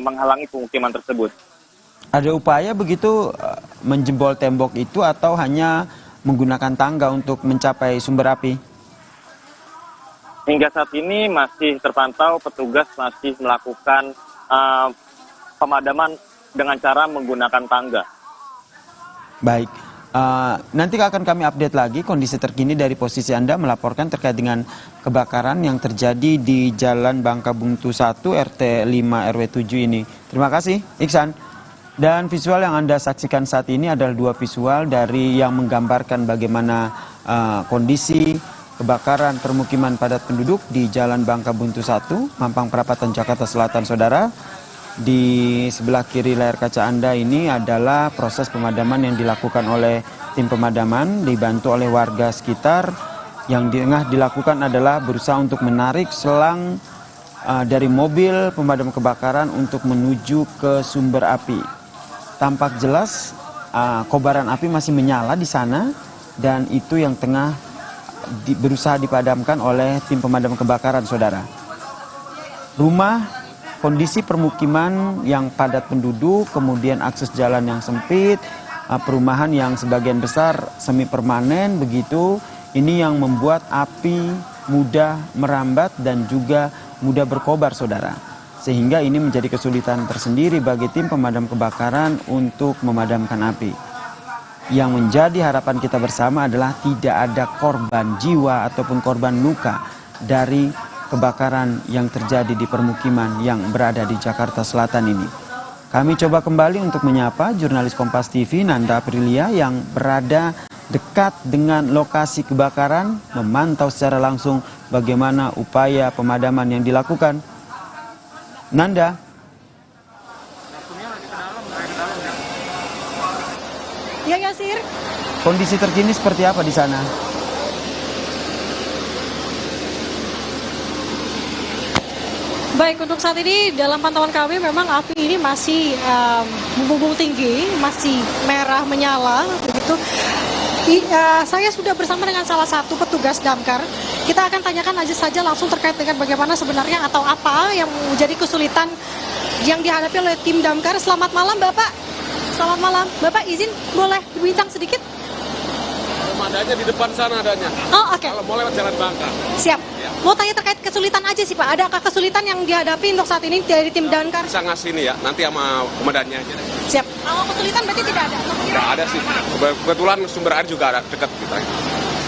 menghalangi pemukiman tersebut. Ada upaya begitu menjebol tembok itu atau hanya menggunakan tangga untuk mencapai sumber api? Hingga saat ini masih terpantau petugas masih melakukan pemadaman dengan cara menggunakan tangga. Baik, nanti akan kami update lagi kondisi terkini dari posisi Anda melaporkan terkait dengan kebakaran yang terjadi di Jalan Bangka Buntu 1 RT 5 RW 7 ini. Terima kasih, Iksan. Dan visual yang Anda saksikan saat ini adalah dua visual dari yang menggambarkan bagaimana kondisi kebakaran permukiman padat penduduk di Jalan Bangka Buntu 1, Mampang Perapatan, Jakarta Selatan, Saudara. Di sebelah kiri layar kaca Anda ini adalah proses pemadaman yang dilakukan oleh tim pemadaman, dibantu oleh warga sekitar. Yang tengah dilakukan adalah berusaha untuk menarik selang dari mobil pemadam kebakaran untuk menuju ke sumber api. Tampak jelas kobaran api masih menyala di sana dan itu yang tengah berusaha dipadamkan oleh tim pemadam kebakaran, Saudara. Rumah, kondisi permukiman yang padat penduduk, kemudian akses jalan yang sempit, perumahan yang sebagian besar semi permanen begitu, ini yang membuat api mudah merambat dan juga mudah berkobar, Saudara. Sehingga ini menjadi kesulitan tersendiri bagi tim pemadam kebakaran untuk memadamkan api. Yang menjadi harapan kita bersama adalah tidak ada korban jiwa ataupun korban luka dari kebakaran yang terjadi di permukiman yang berada di Jakarta Selatan ini. Kami coba kembali untuk menyapa jurnalis Kompas TV Nanda Aprilia yang berada dekat dengan lokasi kebakaran, memantau secara langsung bagaimana upaya pemadaman yang dilakukan. Nanda. Ya, Yasir. Kondisi terkini seperti apa di sana? Baik, untuk saat ini dalam pantauan kami memang api ini masih membumbung tinggi, masih merah menyala begitu. Saya sudah bersama dengan salah satu petugas damkar. Kita akan tanyakan aja saja langsung terkait dengan bagaimana sebenarnya atau apa yang menjadi kesulitan yang dihadapi oleh tim damkar. Selamat malam, Bapak. Selamat malam. Bapak izin boleh berbincang sedikit? Adanya di depan sana adanya. Oh, oke. Kalau mau lewat Jalan Bangka. Siap. Ya. Mau tanya terkait kesulitan aja sih, Pak. Adakah kesulitan yang dihadapi untuk saat ini dari tim damkar? Bisa ngasih ini ya, nanti sama komandannya aja deh. Siap. Kalau kesulitan berarti tidak ada? Tidak ada sih. Kebetulan sumber air juga ada dekat kita.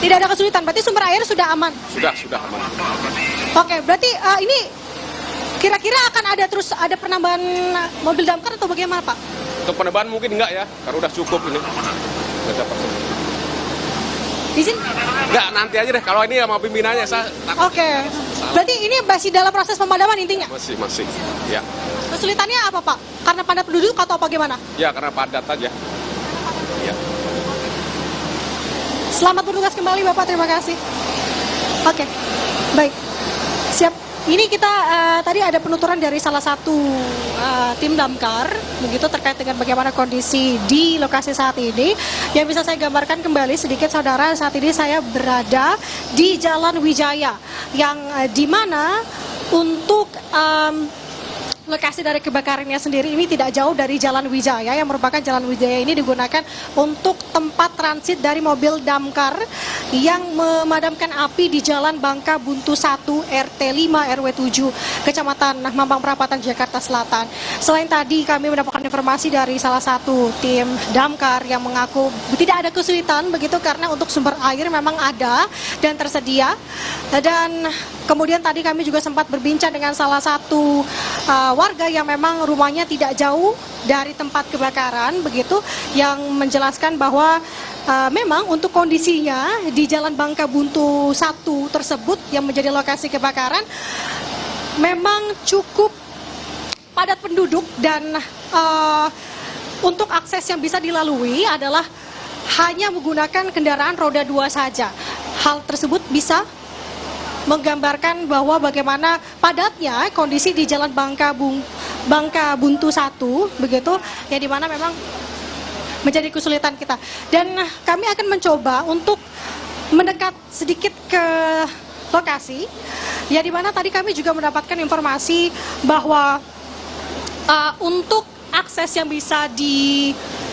Tidak ada kesulitan, berarti sumber air sudah aman? Sudah aman. Oke, berarti ini kira-kira akan ada terus ada penambahan mobil damkar atau bagaimana, Pak? Untuk penambahan mungkin enggak ya, karena udah cukup ini. Udah dapat. Izin? Enggak, nanti aja deh. Kalau ini sama pimpinannya saya takut. Oke. Berarti ini masih dalam proses pemadaman intinya? Masih. Ya. Kesulitannya apa, Pak? Karena padat penduduk atau apa gimana? Ya, karena padat aja. Ya. Selamat bertugas kembali, Bapak. Terima kasih. Oke. Baik. Siap. Ini kita tadi ada penuturan dari salah satu tim damkar begitu terkait dengan bagaimana kondisi di lokasi saat ini. Yang bisa saya gambarkan kembali sedikit, Saudara, saat ini saya berada di Jalan Wijaya yang dimana untuk lokasi dari kebakarannya sendiri ini tidak jauh dari Jalan Wijaya, yang merupakan Jalan Wijaya ini digunakan untuk tempat transit dari mobil damkar yang memadamkan api di Jalan Bangka Buntu 1 RT 5 RW 7 Kecamatan Mampang Perapatan, Jakarta Selatan. Selain tadi kami mendapatkan informasi dari salah satu tim damkar yang mengaku tidak ada kesulitan begitu karena untuk sumber air memang ada dan tersedia. Dan kemudian tadi kami juga sempat berbincang dengan salah satu warga yang memang rumahnya tidak jauh dari tempat kebakaran begitu, yang menjelaskan bahwa memang untuk kondisinya di Jalan Bangka Buntu 1 tersebut yang menjadi lokasi kebakaran memang cukup padat penduduk dan untuk akses yang bisa dilalui adalah hanya menggunakan kendaraan roda 2 saja. Hal tersebut bisa menggambarkan bahwa bagaimana padatnya kondisi di Jalan Bangka Buntu 1 begitu, ya di mana memang menjadi kesulitan kita. Dan kami akan mencoba untuk mendekat sedikit ke lokasi, ya di mana tadi kami juga mendapatkan informasi bahwa untuk akses yang bisa dilalui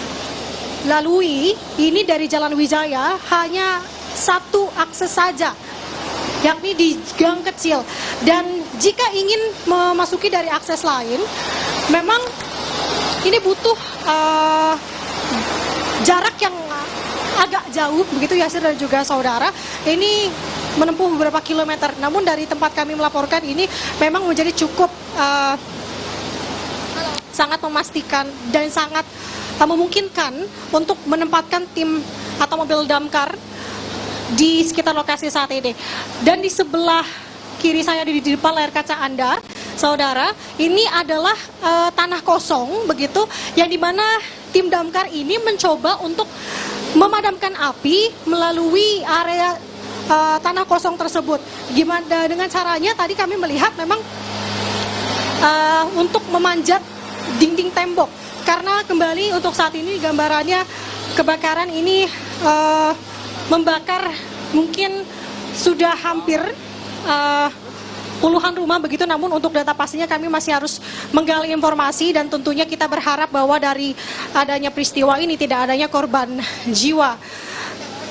ini dari Jalan Wijaya hanya satu akses saja, yakni di gang kecil. Dan jika ingin memasuki dari akses lain, memang ini butuh jarak yang agak jauh begitu, Yasir dan juga saudara. Ini menempuh beberapa kilometer. Namun dari tempat kami melaporkan ini memang menjadi cukup sangat memastikan dan sangat memungkinkan untuk menempatkan tim atau mobil damkar di sekitar lokasi saat ini. Dan di sebelah kiri saya di depan layar kaca Anda, saudara, ini adalah tanah kosong begitu, yang dimana tim damkar ini mencoba untuk memadamkan api melalui area tanah kosong tersebut. Gimana dengan caranya? Tadi kami melihat memang untuk memanjat dinding tembok, karena kembali untuk saat ini gambarannya kebakaran ini membakar mungkin sudah hampir puluhan rumah begitu. Namun untuk data pastinya kami masih harus menggali informasi, dan tentunya kita berharap bahwa dari adanya peristiwa ini tidak adanya korban jiwa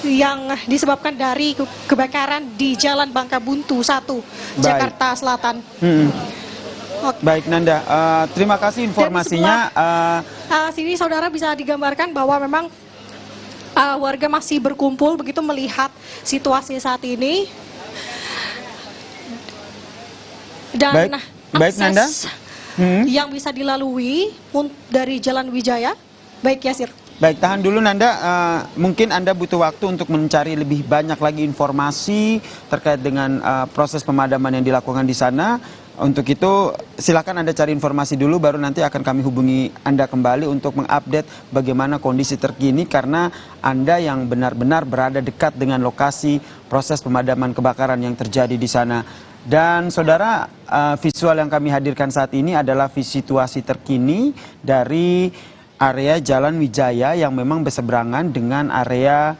yang disebabkan dari kebakaran di Jalan Bangka Buntu 1, Jakarta Selatan. Okay. Baik Nanda, terima kasih informasinya. Sini saudara bisa digambarkan bahwa memang warga masih berkumpul begitu melihat situasi saat ini. Dan baik Nanda, yang bisa dilalui dari Jalan Wijaya. Baik Yasir. Baik, tahan dulu Nanda, mungkin Anda butuh waktu untuk mencari lebih banyak lagi informasi terkait dengan proses pemadaman yang dilakukan di sana. Untuk itu silakan Anda cari informasi dulu, baru nanti akan kami hubungi Anda kembali untuk mengupdate bagaimana kondisi terkini, karena Anda yang benar-benar berada dekat dengan lokasi proses pemadaman kebakaran yang terjadi di sana. Dan saudara, visual yang kami hadirkan saat ini adalah situasi terkini dari area Jalan Wijaya yang memang berseberangan dengan area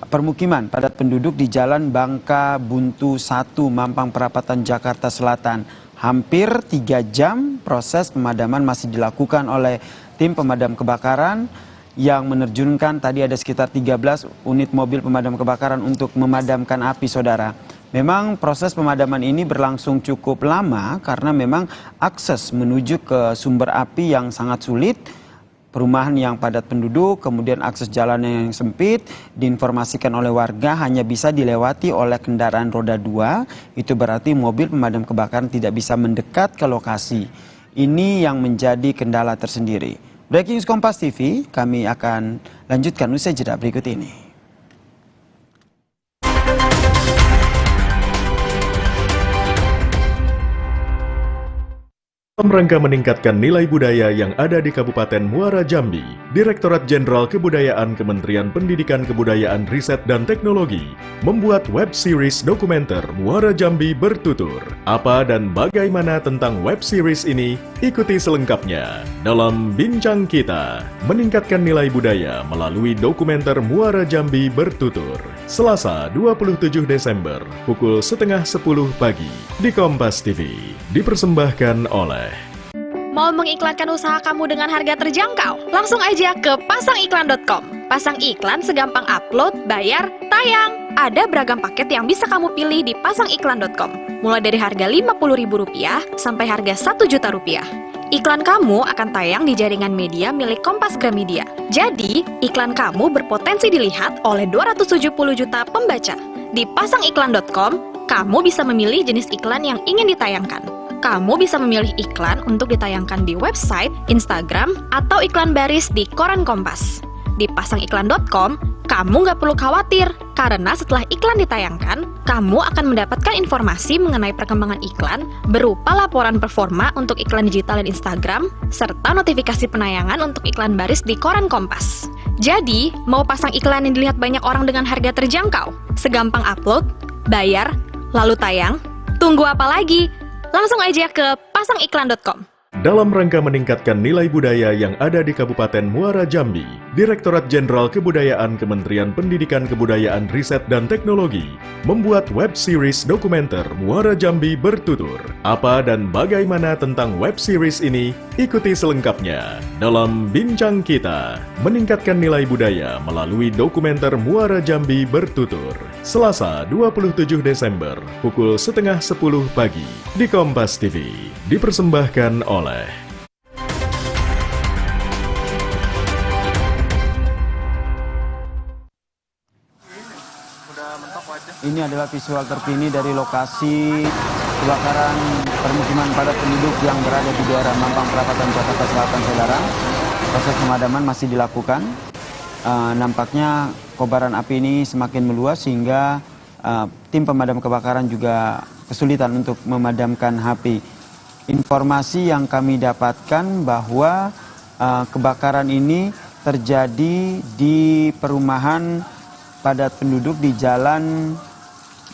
permukiman padat penduduk di Jalan Bangka Buntu 1, Mampang Perapatan, Jakarta Selatan. Hampir 3 jam proses pemadaman masih dilakukan oleh tim pemadam kebakaran yang menerjunkan tadi ada sekitar 13 unit mobil pemadam kebakaran untuk memadamkan api, saudara. Memang proses pemadaman ini berlangsung cukup lama karena memang akses menuju ke sumber api yang sangat sulit, perumahan yang padat penduduk, kemudian akses jalan yang sempit, diinformasikan oleh warga hanya bisa dilewati oleh kendaraan roda 2, itu berarti mobil pemadam kebakaran tidak bisa mendekat ke lokasi. Ini yang menjadi kendala tersendiri. Breaking News Kompas TV, kami akan lanjutkan usai jeda berikut ini. Dalam rangka meningkatkan nilai budaya yang ada di Kabupaten Muara Jambi, Direktorat Jenderal Kebudayaan Kementerian Pendidikan Kebudayaan Riset dan Teknologi membuat web series dokumenter Muara Jambi Bertutur. Apa dan bagaimana tentang web series ini? Ikuti selengkapnya dalam Bincang Kita, meningkatkan nilai budaya melalui dokumenter Muara Jambi Bertutur. Selasa 27 Desember pukul 9:30 pagi di Kompas TV. Dipersembahkan oleh Mau mengiklankan usaha kamu dengan harga terjangkau? Langsung aja ke pasangiklan.com. Pasang iklan segampang upload, bayar, tayang. Ada beragam paket yang bisa kamu pilih di pasangiklan.com. Mulai dari harga Rp50.000 sampai harga Rp1.000.000. Iklan kamu akan tayang di jaringan media milik Kompas Gramedia. Jadi, iklan kamu berpotensi dilihat oleh 270 juta pembaca. Di pasangiklan.com, kamu bisa memilih jenis iklan yang ingin ditayangkan. Kamu bisa memilih iklan untuk ditayangkan di website, Instagram, atau iklan baris di koran Kompas. Di pasangiklan.com, kamu nggak perlu khawatir, karena setelah iklan ditayangkan, kamu akan mendapatkan informasi mengenai perkembangan iklan berupa laporan performa untuk iklan digital dan Instagram, serta notifikasi penayangan untuk iklan baris di koran Kompas. Jadi, mau pasang iklan yang dilihat banyak orang dengan harga terjangkau? Segampang upload, bayar, lalu tayang? Tunggu apa lagi? Langsung aja ke pasangiklan.com. Dalam rangka meningkatkan nilai budaya yang ada di Kabupaten Muara Jambi, Direktorat Jenderal Kebudayaan Kementerian Pendidikan Kebudayaan Riset dan Teknologi membuat web series dokumenter Muara Jambi Bertutur. Apa dan bagaimana tentang web series ini? Ikuti selengkapnya dalam Bincang Kita, meningkatkan nilai budaya melalui dokumenter Muara Jambi Bertutur. Selasa 27 Desember pukul 9:30 pagi di Kompas TV. Dipersembahkan oleh ini adalah visual terkini dari lokasi kebakaran permukiman padat penduduk yang berada di daerah Mampang Perapatan, Jakarta Selatan, saudara. Proses pemadaman masih dilakukan. Nampaknya kobaran api ini semakin meluas sehingga tim pemadam kebakaran juga kesulitan untuk memadamkan api. Informasi yang kami dapatkan bahwa kebakaran ini terjadi di perumahan padat penduduk di Jalan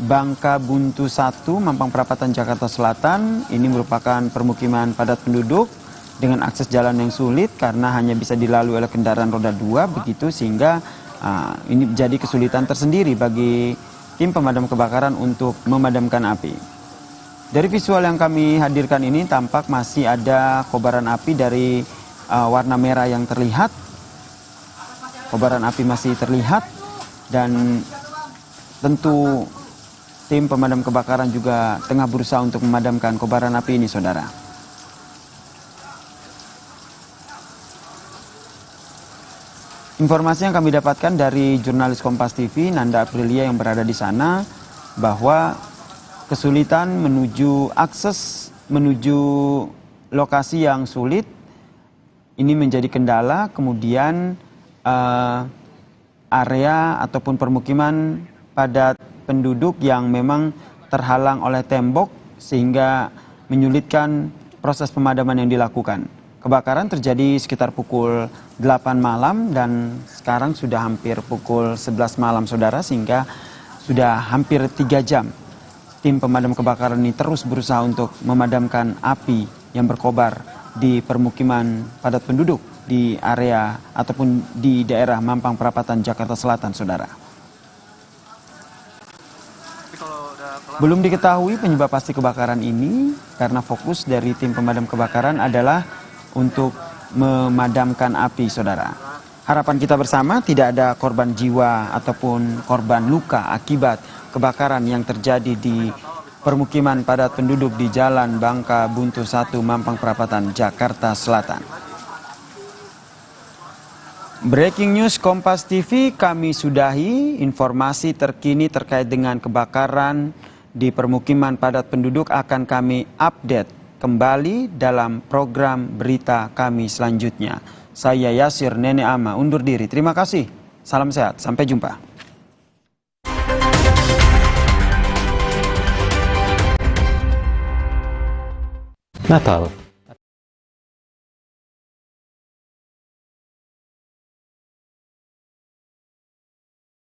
Bangka Buntu 1, Mampang Perapatan, Jakarta Selatan. Ini merupakan permukiman padat penduduk dengan akses jalan yang sulit karena hanya bisa dilalui oleh kendaraan roda 2, begitu sehingga ini menjadi kesulitan tersendiri bagi tim pemadam kebakaran untuk memadamkan api. Dari visual yang kami hadirkan ini tampak masih ada kobaran api dari warna merah yang terlihat. Kobaran api masih terlihat dan tentu tim pemadam kebakaran juga tengah berusaha untuk memadamkan kobaran api ini, saudara. Informasi yang kami dapatkan dari jurnalis Kompas TV, Nanda Aprilia yang berada di sana, bahwa kesulitan akses menuju lokasi yang sulit ini menjadi kendala. Kemudian area ataupun permukiman padat penduduk yang memang terhalang oleh tembok sehingga menyulitkan proses pemadaman yang dilakukan. Kebakaran terjadi sekitar pukul 8 malam dan sekarang sudah hampir pukul 11 malam, saudara, sehingga sudah hampir 3 jam. Tim pemadam kebakaran ini terus berusaha untuk memadamkan api yang berkobar di permukiman padat penduduk di area ataupun di daerah Mampang Perapatan, Jakarta Selatan, saudara. Belum diketahui penyebab pasti kebakaran ini karena fokus dari tim pemadam kebakaran adalah untuk memadamkan api, saudara. Harapan kita bersama tidak ada korban jiwa ataupun korban luka akibat kebakaran yang terjadi di permukiman padat penduduk di Jalan Bangka Buntu 1, Mampang Perapatan, Jakarta Selatan. Breaking news Kompas TV, kami sudahi. Informasi terkini terkait dengan kebakaran di permukiman padat penduduk akan kami update kembali dalam program berita kami selanjutnya. Saya Yasir Nenek Ama undur diri. Terima kasih. Salam sehat. Sampai jumpa. Natal